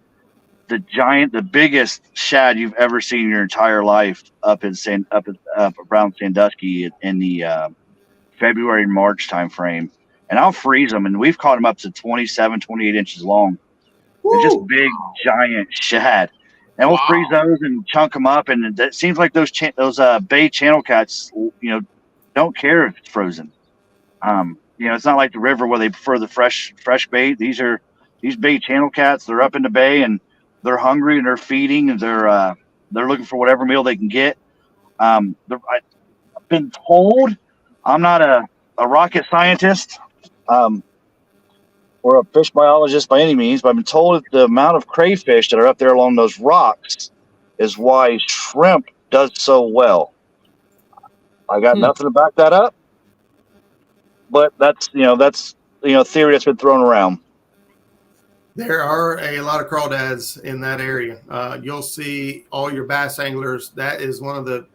the biggest shad you've ever seen in your entire life up around Sandusky in the February and March time frame. And I'll freeze them, and we've caught them up to 27, 28 inches long. They're just big, giant shad. And we'll freeze those and chunk them up. And it seems like those bay channel cats, you know, don't care if it's frozen. You know, it's not like the river where they prefer the fresh bait. These bay channel cats. They're up in the bay and they're hungry and they're feeding and they're looking for whatever meal they can get. I've been told, I'm not a rocket scientist or a fish biologist by any means, but I've been told that the amount of crayfish that are up there along those rocks is why shrimp does so well. I got nothing to back that up, but that's theory that's been thrown around. There are a lot of crawdads in that area. You'll see all your bass anglers. That is one of the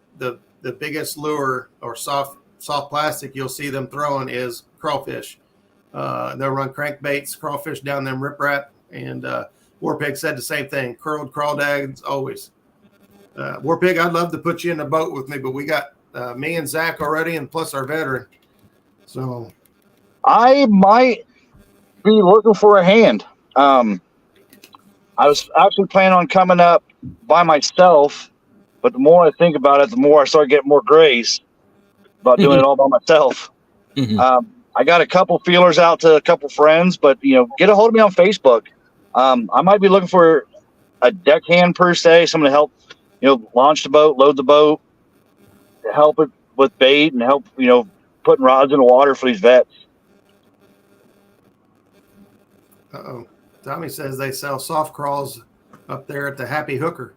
biggest lure or soft plastic you'll see them throwing is crawfish. They'll run crankbaits, crawfish down them riprap, and Warpig said the same thing. Curled crawdads always. Warpig, I'd love to put you in the boat with me, but we got me and Zach already, and plus our veteran. So I might be looking for a hand. I was actually planning on coming up by myself, but the more I think about it, the more I start getting more grace about doing it all by myself. I got a couple feelers out to a couple friends, but get a hold of me on Facebook. I might be looking for a deckhand per se, someone to help, launch the boat, load the boat, to help it with bait and help, putting rods in the water for these vets. Uh-oh. Tommy says they sell soft crawls up there at the Happy Hooker.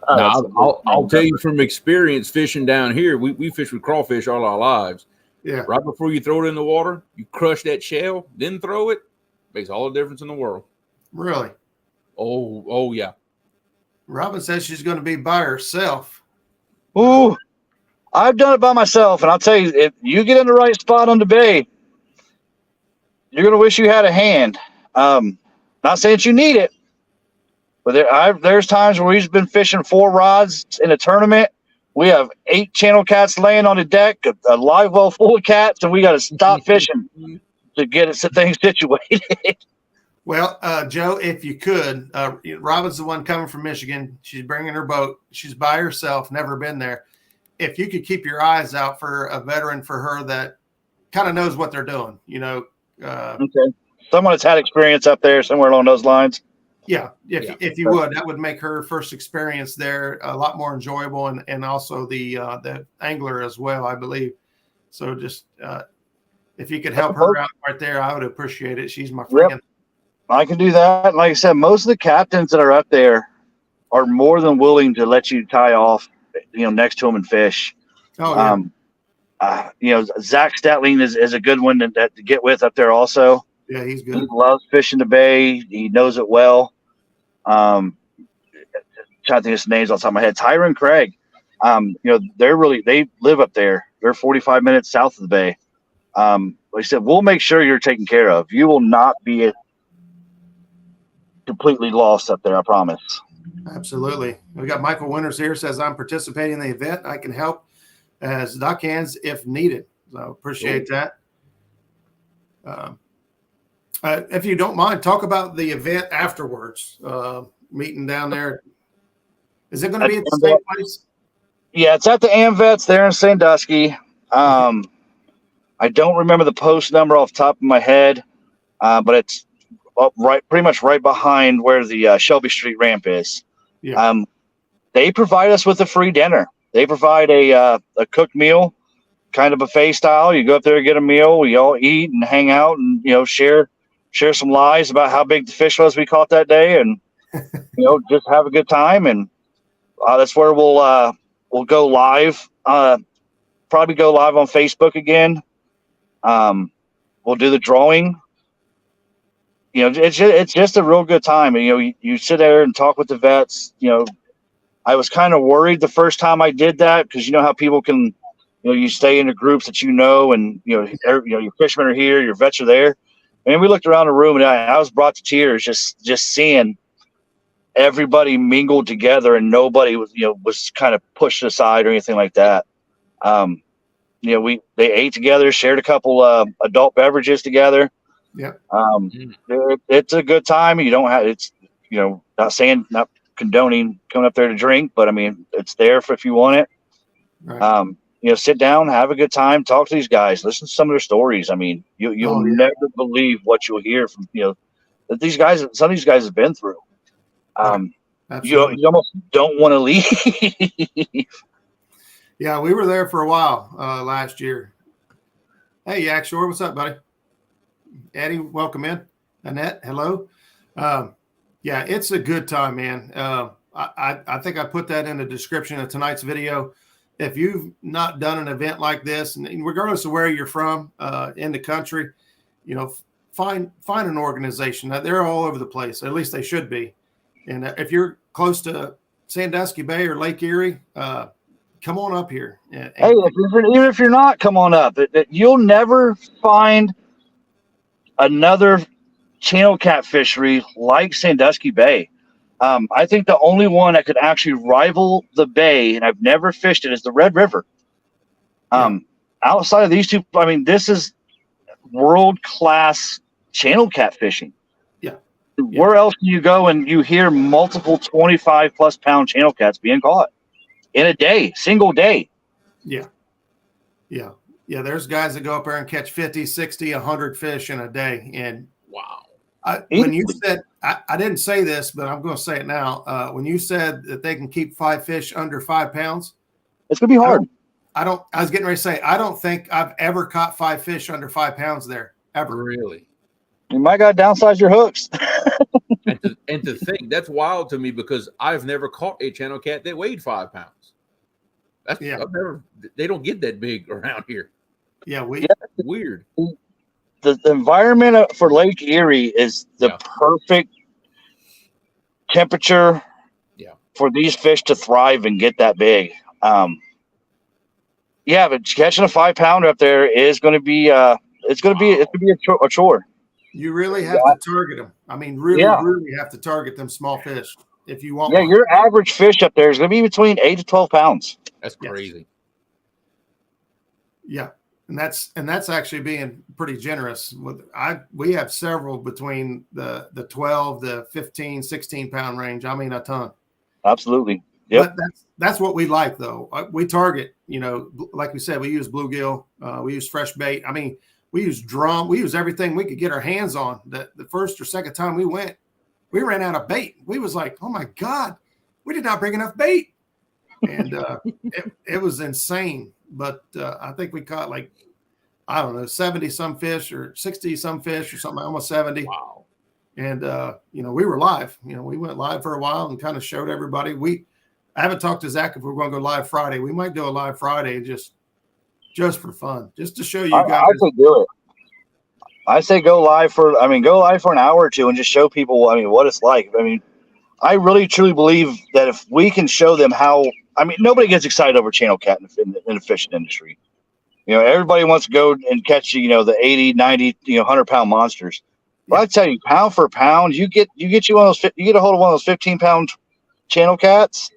Now, I'll tell you from experience fishing down here, we fish with crawfish all our lives. Yeah. Right before you throw it in the water, you crush that shell, then throw it. Makes all the difference in the world. Really? Oh yeah. Robin says she's going to be by herself. Ooh, I've done it by myself, and I'll tell you, if you get in the right spot on the bay, you're going to wish you had a hand. Not saying that you need it, but there's times where we've been fishing 4 rods in a tournament. We have 8 channel cats laying on the deck, a live well full of cats, and we got to stop fishing to get things situated. Well, Joe, if you could, Robin's the one coming from Michigan. She's bringing her boat. She's by herself, never been there. if you could keep your eyes out for a veteran for her that kind of knows what they're doing, Okay. Someone that's had experience up there somewhere along those lines. Yeah, if you would, that would make her first experience there a lot more enjoyable, and also the angler as well, I believe. So just if you could help her out right there, I would appreciate it. She's my friend. Yep. I can do that. Like I said, most of the captains that are up there are more than willing to let you tie off, next to them and fish. Oh yeah. Zach Statling is a good one to get with up there also. Yeah, he's good. He loves fishing the bay. He knows it well. Trying to think of his names off the top of my head. Tyra and Craig. They live up there. They're 45 minutes south of the bay. Like I said, we'll make sure you're taken care of. You will not be completely lost up there, I promise. Absolutely. We got Michael Winters here, says I'm participating in the event. I can help as dock hands if needed. So appreciate that. If you don't mind, talk about the event afterwards. Meeting down there. Is it going to be at the same place? Yeah, it's at the AmVets there in Sandusky. I don't remember the post number off the top of my head, but it's pretty much right behind where the Shelby Street ramp is. Yeah. They provide us with a free dinner. They provide a cooked meal, kind of buffet style. You go up there and get a meal. We all eat and hang out and share some lies about how big the fish was we caught that day, and just have a good time. And that's where we'll go live. Probably go live on Facebook again. We'll do the drawing. It's just a real good time. And, you sit there and talk with the vets. I was kind of worried the first time I did that because how people can, you stay in the groups that and your fishermen are here, your vets are there. And we looked around the room and I was brought to tears just seeing everybody mingled together and nobody was kind of pushed aside or anything like that. They ate together, shared a couple adult beverages together. Yeah. It's a good time. You don't have not condoning coming up there to drink, but I mean it's there for if you want it. Right. Sit down, have a good time, talk to these guys, listen to some of their stories. I mean, you'll never believe what you'll hear from that these guys. Some of these guys have been through. You almost don't want to leave. Yeah, we were there for a while last year. Hey, Yak Shore, what's up, buddy? Eddie, welcome in. Annette, hello. Yeah, it's a good time, man. I think I put that in the description of tonight's video. If you've not done an event like this, and regardless of where you're from in the country, find an organization. They're all over the place. At least they should be. And if you're close to Sandusky Bay or Lake Erie, come on up here. Hey, even if you're not, come on up. You'll never find another channel cat fishery like Sandusky Bay. I think the only one that could actually rival the bay, and I've never fished it, is the Red River. Outside of these two, I mean, this is world-class channel cat fishing. Yeah. Where else do you go and you hear multiple 25-plus pound channel cats being caught in a day, single day? Yeah. There's guys that go up there and catch 50, 60, 100 fish in a day. And wow. When you said, I didn't say this, but I'm going to say it now. When you said that they can keep 5 fish under 5 pounds, it's going to be hard. I was getting ready to say, I don't think I've ever caught 5 fish under 5 pounds there, ever. Really? You might got to downsize your hooks. and to think, that's wild to me because I've never caught a channel cat that weighed 5 pounds. They don't get that big around here. Yeah, weird. The environment for Lake Erie is the perfect temperature for these fish to thrive and get that big. But catching a 5 pounder up there is going to be a chore. You really have to target them. I mean, really have to target them small fish if you want. Yeah, your average fish up there is going to be between 8 to 12 pounds. That's crazy. Yeah. And that's actually being pretty generous. We have several between the 12, the 15, 16 pound range. I mean, a ton. Absolutely. But that's what we like, though. We target, like we said, we use bluegill, we use fresh bait. I mean, we use drum, we use everything we could get our hands on. The first or second time we went, we ran out of bait. We was like, oh my God, we did not bring enough bait. And it was insane. But I think we caught 70 some fish or 60 some fish or something, almost 70. Wow. And, we were live. We went live for a while and kind of showed everybody. I haven't talked to Zach if we're going to go live Friday. We might do a live Friday just for fun, just to show you guys. I say do it. I say go live for an hour or two and just show people, what it's like. I really truly believe that if we can show them how, nobody gets excited over channel cat in the fishing industry. Everybody wants to go and catch, the 80, 90, 100-pound monsters. But I tell you, pound for pound, you get a hold of one of those 15-pound channel cats.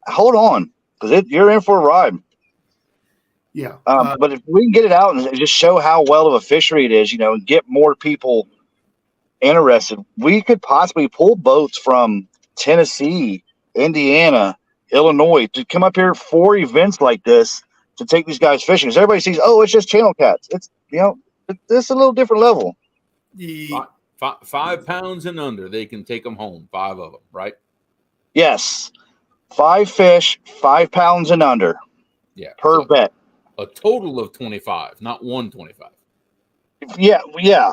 Hold on, because you're in for a ride. Yeah. But if we can get it out and just show how well of a fishery it is, and get more people interested, we could possibly pull boats from Tennessee, Indiana, Illinois to come up here for events like this to take these guys fishing. Because everybody sees, it's just channel cats. It's it's a little different level. 5 pounds and under, they can take them home. 5 of them, right? Yes. 5 fish, 5 pounds and under. Yeah. Per bet. A total of 25, not 125. Yeah. Yeah.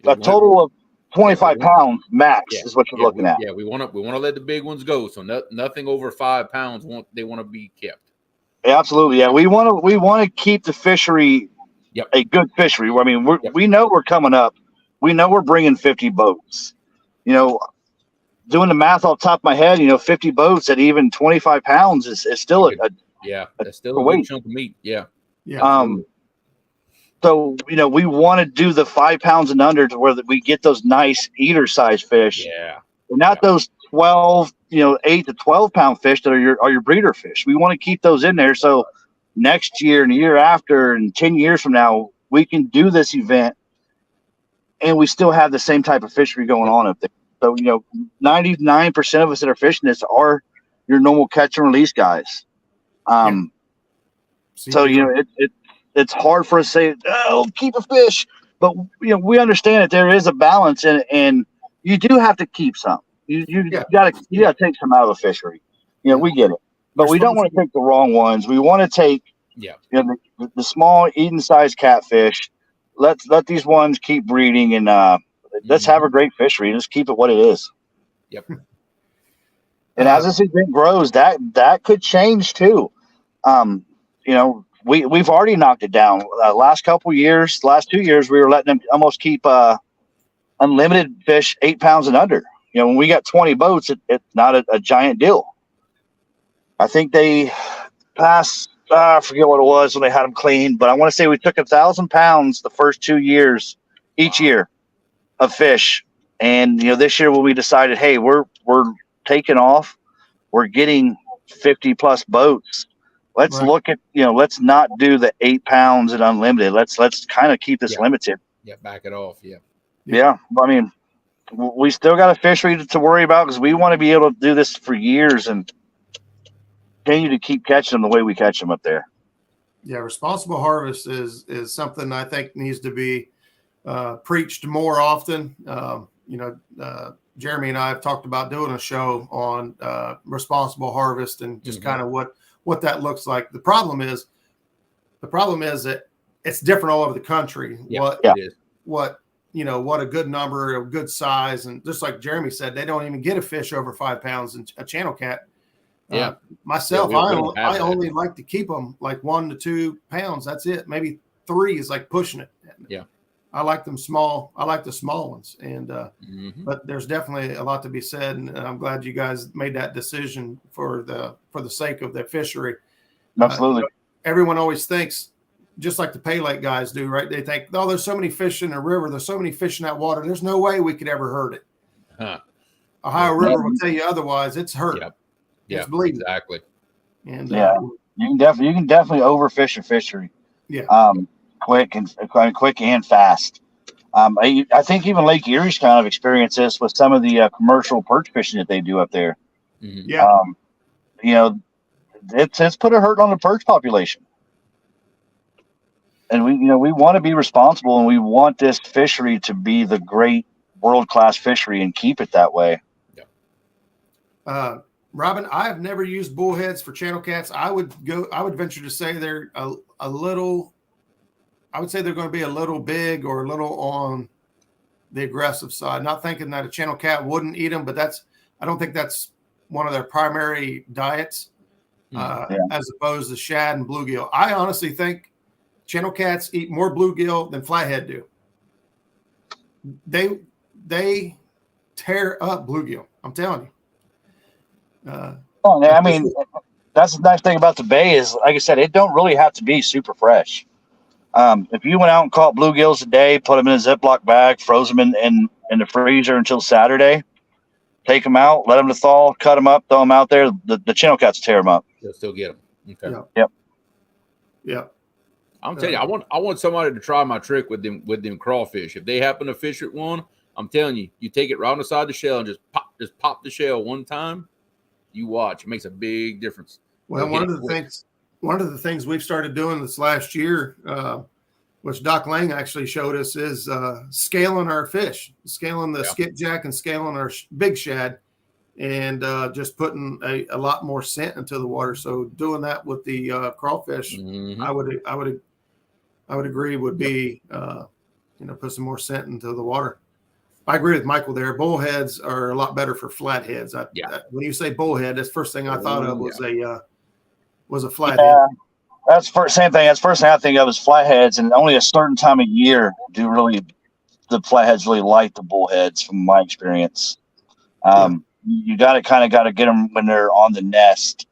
A total of 25 pounds max is what you're looking at. Yeah, we want to let the big ones go. So nothing over 5 pounds they want to be kept. Yeah, absolutely. Yeah, we want to keep the fishery a good fishery. We know we're coming up. We know we're bringing 50 boats. Doing the math off the top of my head, 50 boats at even 25 pounds is still that's still a good chunk of meat. Yeah. So, we want to do the 5 pounds and under to where we get those nice eater size fish. Yeah. And not those 12, 8 to 12 pound fish that are your breeder fish. We want to keep those in there. So next year and the year after and 10 years from now, we can do this event and we still have the same type of fishery going on up there. So, 99% of us that are fishing this are your normal catch and release guys. So, it's hard for us to say, keep a fish. But, we understand that there is a balance and you do have to keep some. You got to take some out of the fishery. We get it. But we don't want to take the wrong ones. We want to take the small eating size catfish. Let these ones keep breeding and let's have a great fishery. Just keep it what it is. Yep. And as this event grows, that could change too. We've already knocked it down. Last 2 years, we were letting them almost keep unlimited fish 8 pounds and under. When we got 20 boats, it's not a giant deal. I think they passed. I forget what it was when they had them clean, but I want to say we took 1,000 pounds the first 2 years, each year, of fish. And this year when we decided, hey, we're taking off, we're getting 50 plus boats. Let's look at let's not do the 8 pounds and unlimited. Let's kind of keep this limited. Yeah, back it off. Yeah. We still got a fishery to worry about because we want to be able to do this for years and continue to keep catching them the way we catch them up there. Yeah, responsible harvest is something I think needs to be preached more often. Jeremy and I have talked about doing a show on responsible harvest and just kind of what that looks like. The problem is that it's different all over the country. It is. What a good number, a good size, and just like Jeremy said, they don't even get a fish over 5 pounds in a channel cat. Myself, I only like to keep them like 1 to 2 pounds. That's it. Maybe 3 is like pushing it. Yeah. I like them small. I like the small ones. And, but there's definitely a lot to be said. And I'm glad you guys made that decision for the sake of the fishery. Absolutely. Everyone always thinks, just like the Pay Lake guys do, right? They think, there's so many fish in the river. There's so many fish in that water. There's no way we could ever hurt it. Ohio River will tell you otherwise. It's hurt. Yeah, it's bleeding. Exactly. And you can definitely overfish a fishery. Yeah. Quick and fast. I think even Lake Erie's kind of experienced this with some of the commercial perch fishing that they do up there. Mhm. Yeah. You know, it's put a hurt on the perch population. And we want to be responsible, and we want this fishery to be the great world-class fishery and keep it that way. Robin, I have never used bullheads for channel cats. I would venture to say they're a little, I would say they're going to be a little big or a little on the aggressive side. Not thinking that a channel cat wouldn't eat them, but I don't think that's one of their primary diets, as opposed to shad and bluegill. I honestly think channel cats eat more bluegill than flathead do. They tear up bluegill. I'm telling you. I mean, that's the nice thing about the bay is, like I said, it don't really have to be super fresh. If you went out and caught bluegills today, put them in a Ziploc bag, froze them in the freezer until Saturday, take them out, let them to thaw, cut them up, throw them out there, the channel cats tear them up. You'll still get them. Okay. Yeah. I'm telling you, I want somebody to try my trick with them crawfish. If they happen to fish at one, I'm telling you, you take it right on the side of the shell and just pop the shell one time. You watch; it makes a big difference. Well, one of the things we've started doing this last year, which Doc Lang actually showed us, is scaling our fish, scaling the skipjack and scaling our big shad, and just putting a lot more scent into the water. So doing that with the crawfish, I would agree would be put some more scent into the water. I agree with Michael there. Bullheads are a lot better for flatheads. When you say bullhead, that's the first thing I thought of was a flathead. Yeah, that's same thing. That's the first thing I think of is flatheads, and only a certain time of year do really the flatheads really like the bullheads, from my experience. You got to get them when they're on the nest.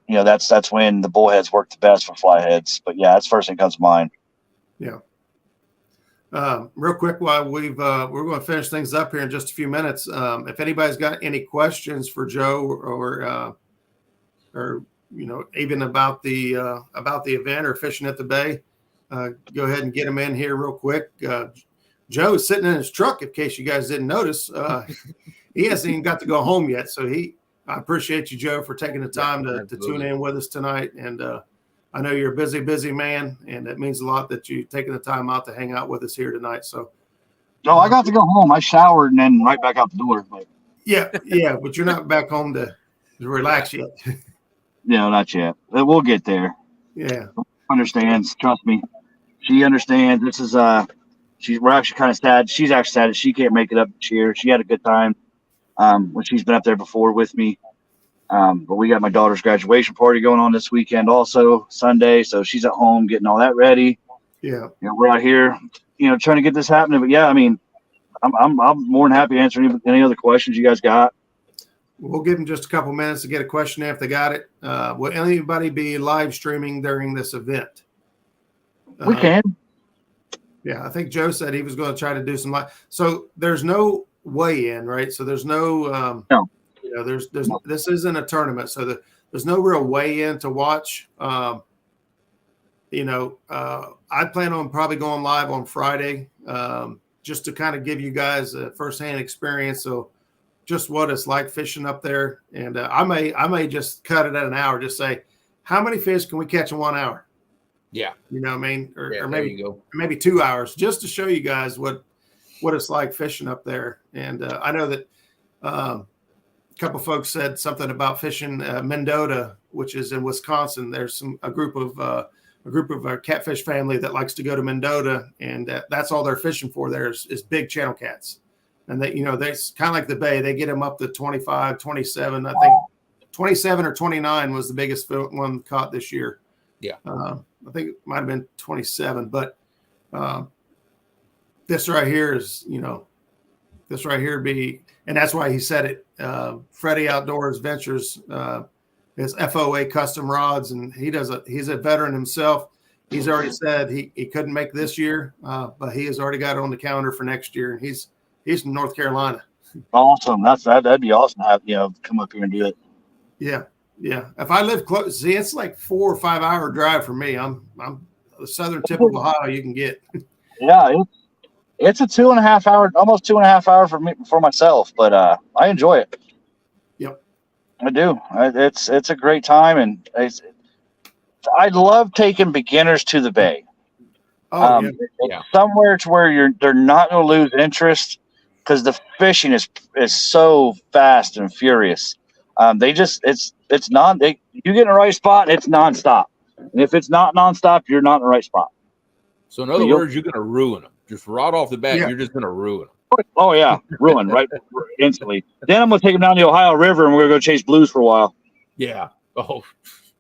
That's when the bullheads work the best for flatheads. But yeah, that's the first thing that comes to mind. Yeah. Real quick, while we're going to finish things up here in just a few minutes. If anybody's got any questions for Joe or even about the event or fishing at the bay, go ahead and get them in here real quick. Joe is sitting in his truck, in case you guys didn't notice. He hasn't even got to go home yet. So I appreciate you, Joe, for taking the time to tune in with us tonight. And I know you're a busy man, and it means a lot that you've taken the time out to hang out with us here tonight. So, no, I got to go home. I showered and then right back out the door. But but you're not back home to relax yet. No, not yet. We'll get there. Yeah, understands. Trust me, she understands. This is we're actually kind of sad. She's actually sad that she can't make it up this year. She had a good time when she's been up there before with me. But we got my daughter's graduation party going on this weekend, also Sunday. So she's at home getting all that ready. Yeah. We're out here, trying to get this happening. But yeah, I mean, I'm more than happy to answer any other questions you guys got. We'll give them just a couple minutes to get a question if they got it. Will anybody be live streaming during this event? We can. Yeah, I think Joe said he was going to try to do some live. So there's no weigh-in, right? So there's no. No. This isn't a tournament, so there's no real weigh-in to watch. I plan on probably going live on Friday, just to kind of give you guys a firsthand experience. So just what it's like fishing up there. And I may just cut it at an hour, just say, how many fish can we catch in 1 hour? Yeah. Or maybe 2 hours, just to show you guys what it's like fishing up there. And I know that a couple folks said something about fishing Mendota, which is in Wisconsin. There's a group of our catfish family that likes to go to Mendota, and that's all they're fishing for there is big channel cats. And they kind of like the bay. They get them up to 25, 27. I think 27 or 29 was the biggest one caught this year. Yeah. I think it might have been 27, but this right here is, this right here and that's why he said it. Freddie Outdoors Ventures is FOA custom rods, and he's a veteran himself. He's already said he couldn't make this year, but he has already got it on the calendar for next year. He's from North Carolina. Awesome. That'd be awesome to have, come up here and do it. Yeah. Yeah. If I live close, see, it's like 4 or 5 hour drive for me. I'm the southern tip of Ohio you can get. Yeah. It's a 2.5 hour, almost 2.5 hour for me, for myself, but I enjoy it. Yep. I do. It's a great time, and I love taking beginners to the bay. Oh yeah. Yeah. Somewhere to where they're not going to lose interest because the fishing is so fast and furious. You get in the right spot, it's nonstop. And if it's not nonstop, you're not in the right spot. So in other words, you're going to ruin them. Just right off the bat, Yeah. you're just going to ruin them. Oh yeah, ruin right instantly. Then I'm going to take them down the Ohio River and we're going to go chase blues for a while. Yeah. Oh,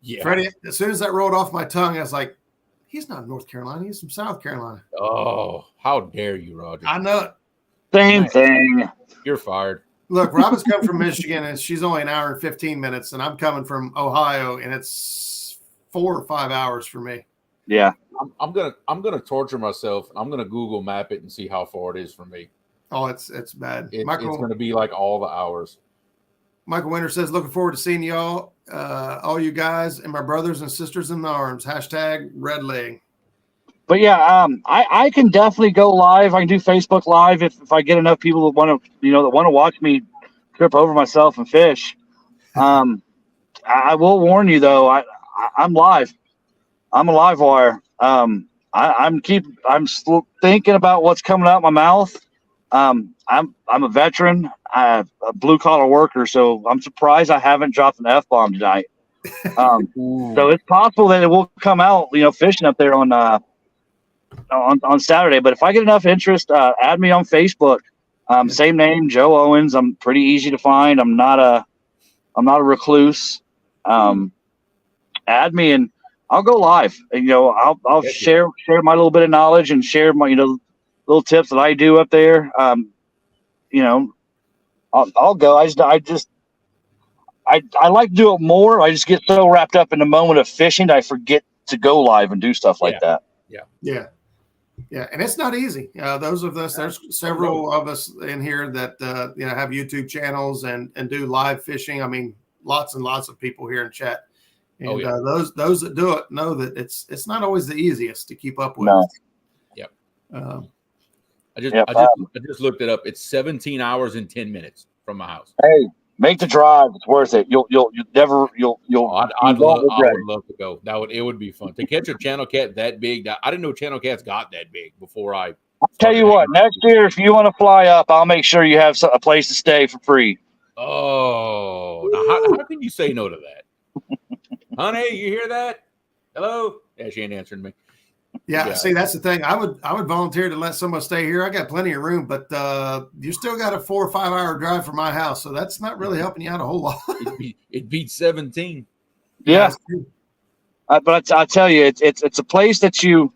yeah. Freddie, as soon as that rolled off my tongue, I was like, he's not North Carolina. He's from South Carolina. Oh, how dare you, Roger? I know it. Same thing. You're fired. Look, Robin's come from Michigan, and she's only an hour and 15 minutes, and I'm coming from Ohio, and it's 4 or 5 hours for me. Yeah. I'm gonna torture myself. I'm gonna Google map it and see how far it is from me. Oh, it's bad. It's Michael, gonna be like all the hours. Michael Winter says, looking forward to seeing y'all, all you guys, and my brothers and sisters in arms. # red leg. But yeah, I can definitely go live. I can do Facebook Live if I get enough people that want to watch me trip over myself and fish. I will warn you though, I'm live. I'm a live wire. I'm still thinking about what's coming out of my mouth. I'm a veteran. I'm a blue collar worker, so I'm surprised I haven't dropped an F-bomb tonight. So it's possible that it will come out, fishing up there on Saturday. But if I get enough interest, add me on Facebook. Same name, Joe Owens. I'm pretty easy to find. I'm not a recluse. Add me and I'll go live. And, I'll share my little bit of knowledge and share my little tips that I do up there. I'll go. I like to do it more. I just get so wrapped up in the moment of fishing that I forget to go live and do stuff like that. Yeah. And it's not easy. Those of us, there's several of us in here that, have YouTube channels and do live fishing. I mean, lots and lots of people here in chat. And those that do it know that it's not always the easiest to keep up with. No. Yep. I just looked it up. It's 17 hours and 10 minutes from my house. Hey, make the drive. It's worth it. I'd would love to go. It would be fun to catch a channel cat that big. I didn't know channel cats got that big before I. I'll tell you what. Next year, if you want to fly up, I'll make sure you have a place to stay for free. Oh, now how can you say no to that, honey? You hear that? Hello? Yeah, she ain't answering me. Yeah, see, that's the thing. I would volunteer to let someone stay here. I got plenty of room, but you still got a 4 or 5 hour drive from my house, so that's not really helping you out a whole lot. it beats 17. Yeah, but I tell you, it's a place that you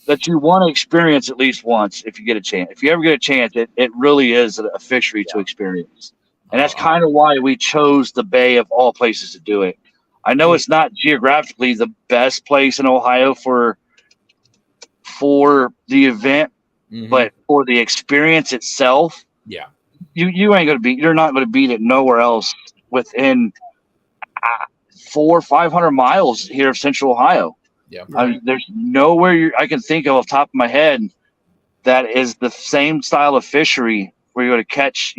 want to experience at least once if you get a chance. If you ever get a chance, it really is a fishery to experience, and that's kind of why we chose the Bay of all places to do it. I know it's not geographically the best place in Ohio for the event, but for the experience itself, you're not going to beat it nowhere else within 400 or 500 miles here of Central Ohio. There's nowhere I can think of off the top of my head that is the same style of fishery where you're going to catch,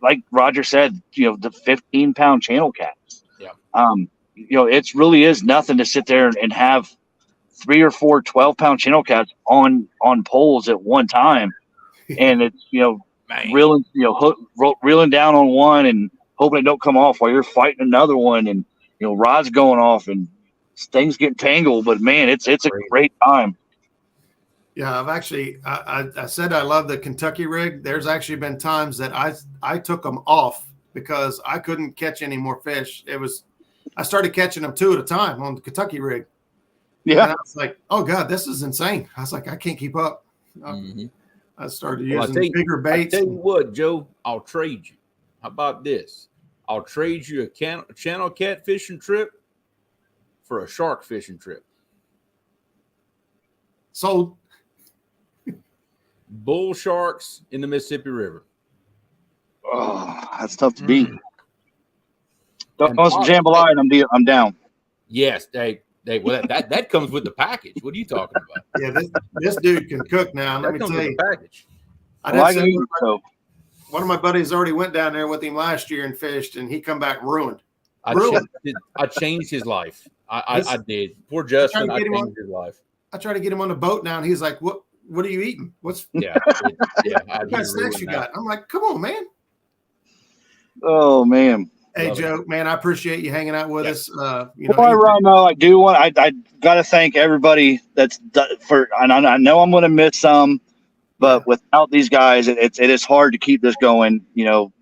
like Roger said, the 15-pound channel cats. It really is nothing to sit there and have 3 or 4 12-pound channel cats on poles at one time, and it's reeling down on one and hoping it don't come off while you're fighting another one, and rods going off and things get tangled. But man, it's a great time. Yeah, I've actually I said I love the Kentucky rig. There's actually been times that I took them off because I couldn't catch any more fish. I started catching them 2 at a time on the Kentucky rig. Yeah, and I was like, "Oh God, this is insane!" I was like, "I can't keep up." I started using bigger baits. I tell you what, Joe, I'll trade you. How about this? I'll trade you a channel cat fishing trip for a shark fishing trip. Sold. Bull sharks in the Mississippi River. Oh, that's tough to beat. Don't want some jambalaya, and I'm down. Yes, well, that comes with the package. What are you talking about? Yeah, this dude can cook now. Let me tell you. Package. one of my buddies already went down there with him last year and fished, and he come back ruined. I changed his life. I did. Poor Justin. I changed his life. I tried to get him on the boat now, and he's like, "What are you eating? What's yeah? What kind of snacks you got?" I'm like, "Come on, man." Oh man. Hey, Joe, man, I appreciate you hanging out with us. Before I run, though, I do want I got to thank everybody that's for. And I know I'm going to miss some, but without these guys, it is hard to keep this going. You know,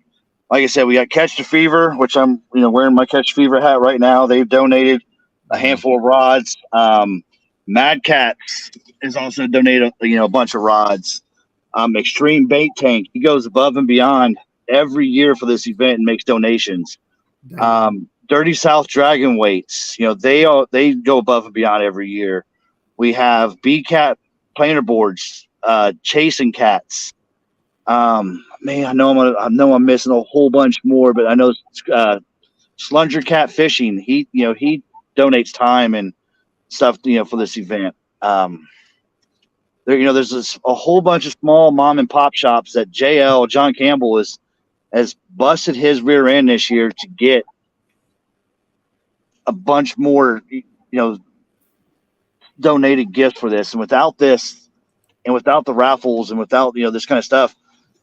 like I said, we got Catch the Fever, which I'm wearing my Catch Fever hat right now. They've donated a handful of rods. Mad Cats has also donated a bunch of rods. Extreme Bait Tank, he goes above and beyond every year for this event and makes donations. Dirty South Dragon Weights, they go above and beyond every year. We have B-Cat planer boards, Chasing Cats. Man, I know I'm missing a whole bunch more, but I know Slunger Catfishing. He donates time and stuff for this event. There's a whole bunch of small mom and pop shops that John Campbell has busted his rear end this year to get a bunch more, donated gifts for this. And without this, and without the raffles, and without this kind of stuff,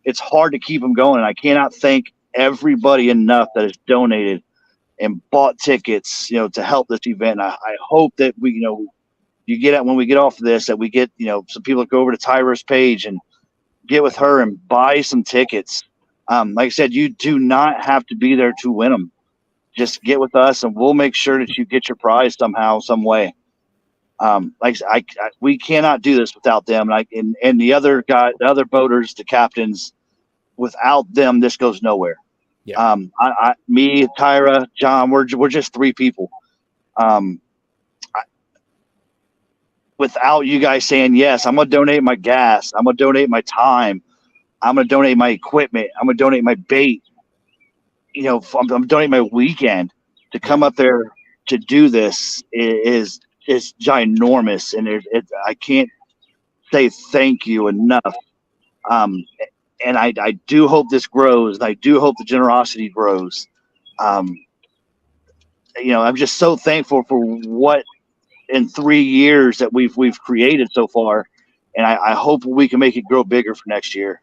it's hard to keep them going. And I cannot thank everybody enough that has donated and bought tickets, to help this event. And I hope that when we get off of this, that we get some people to go over to Tyra's page and get with her and buy some tickets. Like I said, you do not have to be there to win them. Just get with us, and we'll make sure that you get your prize somehow, some way. We cannot do this without them. And the other boaters, the captains, without them, this goes nowhere. Yeah. Me, Tyra, John, we're just three people. Without you guys saying yes, I'm gonna donate my gas. I'm gonna donate my time. I'm going to donate my equipment. I'm going to donate my bait. I'm donating my weekend to come up there to do this is ginormous. And I can't say thank you enough. And I do hope this grows, and I do hope the generosity grows. I'm just so thankful for what in 3 years that we've created so far. And I hope we can make it grow bigger for next year.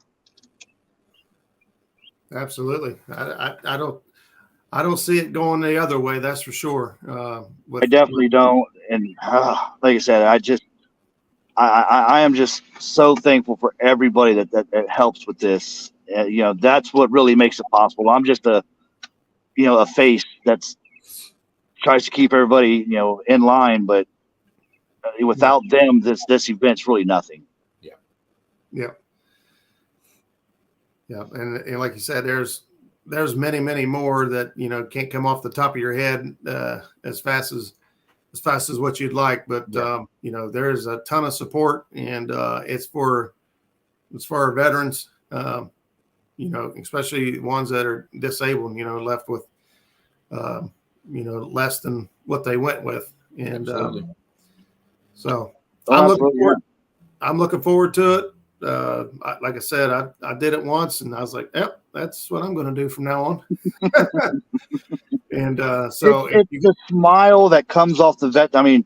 Absolutely. I don't see it going the other way. That's for sure. I definitely don't. And like I said, I am just so thankful for everybody that helps with this. That's what really makes it possible. I'm just a face that's tries to keep everybody, in line, but without them, this event's really nothing. Yeah. Yeah. Yeah, and like you said, there's many more that can't come off the top of your head as fast as what you'd like, but there's a ton of support, and it's for our veterans, especially ones that are disabled, left with less than what they went with, and so I'm looking forward to it. Like I said, I did it once, and I was like, "Yep, that's what I'm going to do from now on." And so it's a smile that comes off the vet. I mean,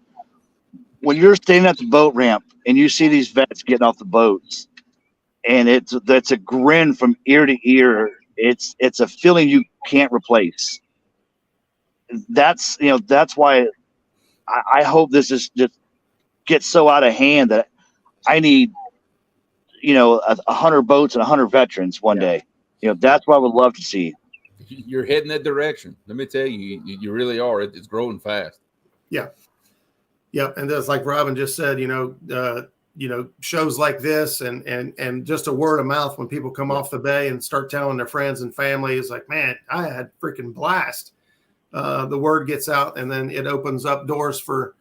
when you're standing at the boat ramp and you see these vets getting off the boats, and that's a grin from ear to ear. It's a feeling you can't replace. That's why I hope this is just gets so out of hand that I need 100 boats and 100 veterans one day. That's what I would love to see. You're heading that direction. Let me tell you, you really are. It's growing fast. Yeah. And that's like Robin just said, shows like this and just a word of mouth when people come off the bay and start telling their friends and family, is like, man, I had freaking blast. The word gets out, and then it opens up doors for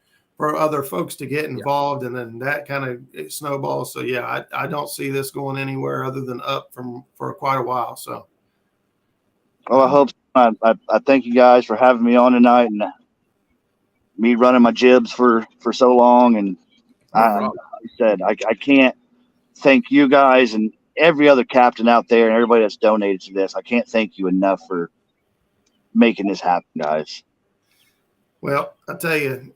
other folks to get involved, and then that kind of snowballs. So yeah, I don't see this going anywhere other than up for quite a while. So, well, I hope I thank you guys for having me on tonight, and me running my jibs for so long. And like I said, I can't thank you guys and every other captain out there and everybody that's donated to this. I can't thank you enough for making this happen, guys. Well, I tell you,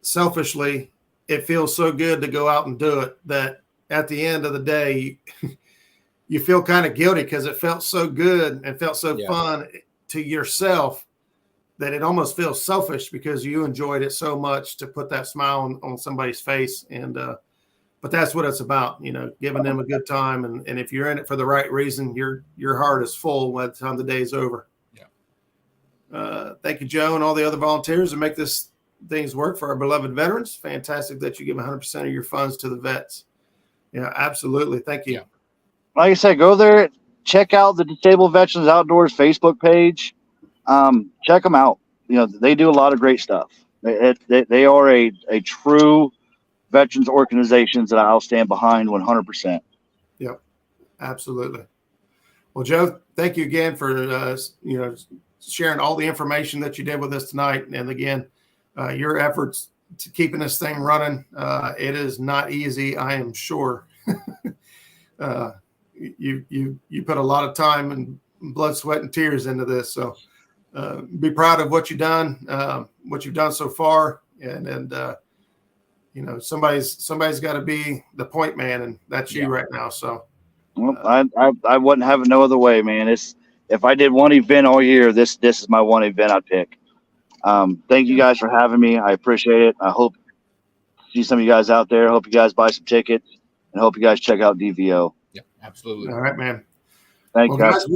selfishly, it feels so good to go out and do it that at the end of the day, you feel kind of guilty because it felt so good and felt so fun to yourself that it almost feels selfish because you enjoyed it so much to put that smile on somebody's face. And, but that's what it's about, giving them a good time. And if you're in it for the right reason, your heart is full by the time the day's over. Yeah. Thank you, Joe, and all the other volunteers that make this things work for our beloved veterans. Fantastic that you give 100% of your funds to the vets. Yeah, absolutely. Thank you. Yeah. Like I said, go there, check out the Disabled Veterans Outdoors Facebook page. Check them out. They do a lot of great stuff. They are a true veterans organizations that I'll stand behind 100%. Yep, absolutely. Well, Joe, thank you again for sharing all the information that you did with us tonight. And again, your efforts to keeping this thing running, it is not easy, I am sure. You put a lot of time and blood, sweat, and tears into this. So be proud of what you've done so far. And somebody's got to be the point man, and that's you right now. So well, I wouldn't have it no other way, man. If I did one event all year, this is my one event I'd pick. Thank you guys for having me. I appreciate it. I hope to see some of you guys out there. I hope you guys buy some tickets, and hope you guys check out DVO. Yeah, absolutely. All right, man. Thank you, guys.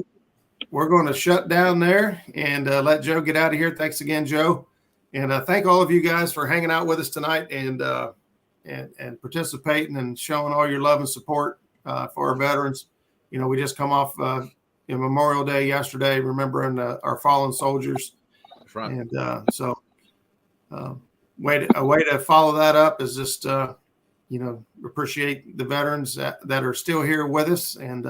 We're going to shut down there and let Joe get out of here. Thanks again, Joe. And thank all of you guys for hanging out with us tonight and participating and showing all your love and support for our veterans. We just come off Memorial Day yesterday, remembering our fallen soldiers. That's right. And so a way to follow that up is just, appreciate the veterans that are still here with us and,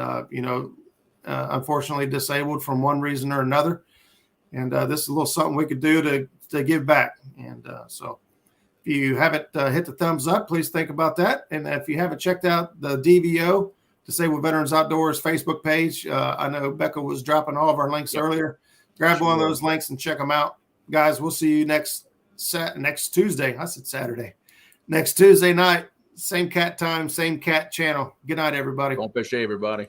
unfortunately disabled from one reason or another. And this is a little something we could do to give back. And so if you haven't hit the thumbs up, please think about that. And if you haven't checked out the DVO, Disabled Veterans Outdoors Facebook page, I know Becca was dropping all of our links earlier. Grab one of those links and check them out. Guys, we'll see you next Tuesday. I said Saturday. Next Tuesday night, same cat time, same cat channel. Good night, everybody. Don't fish, everybody.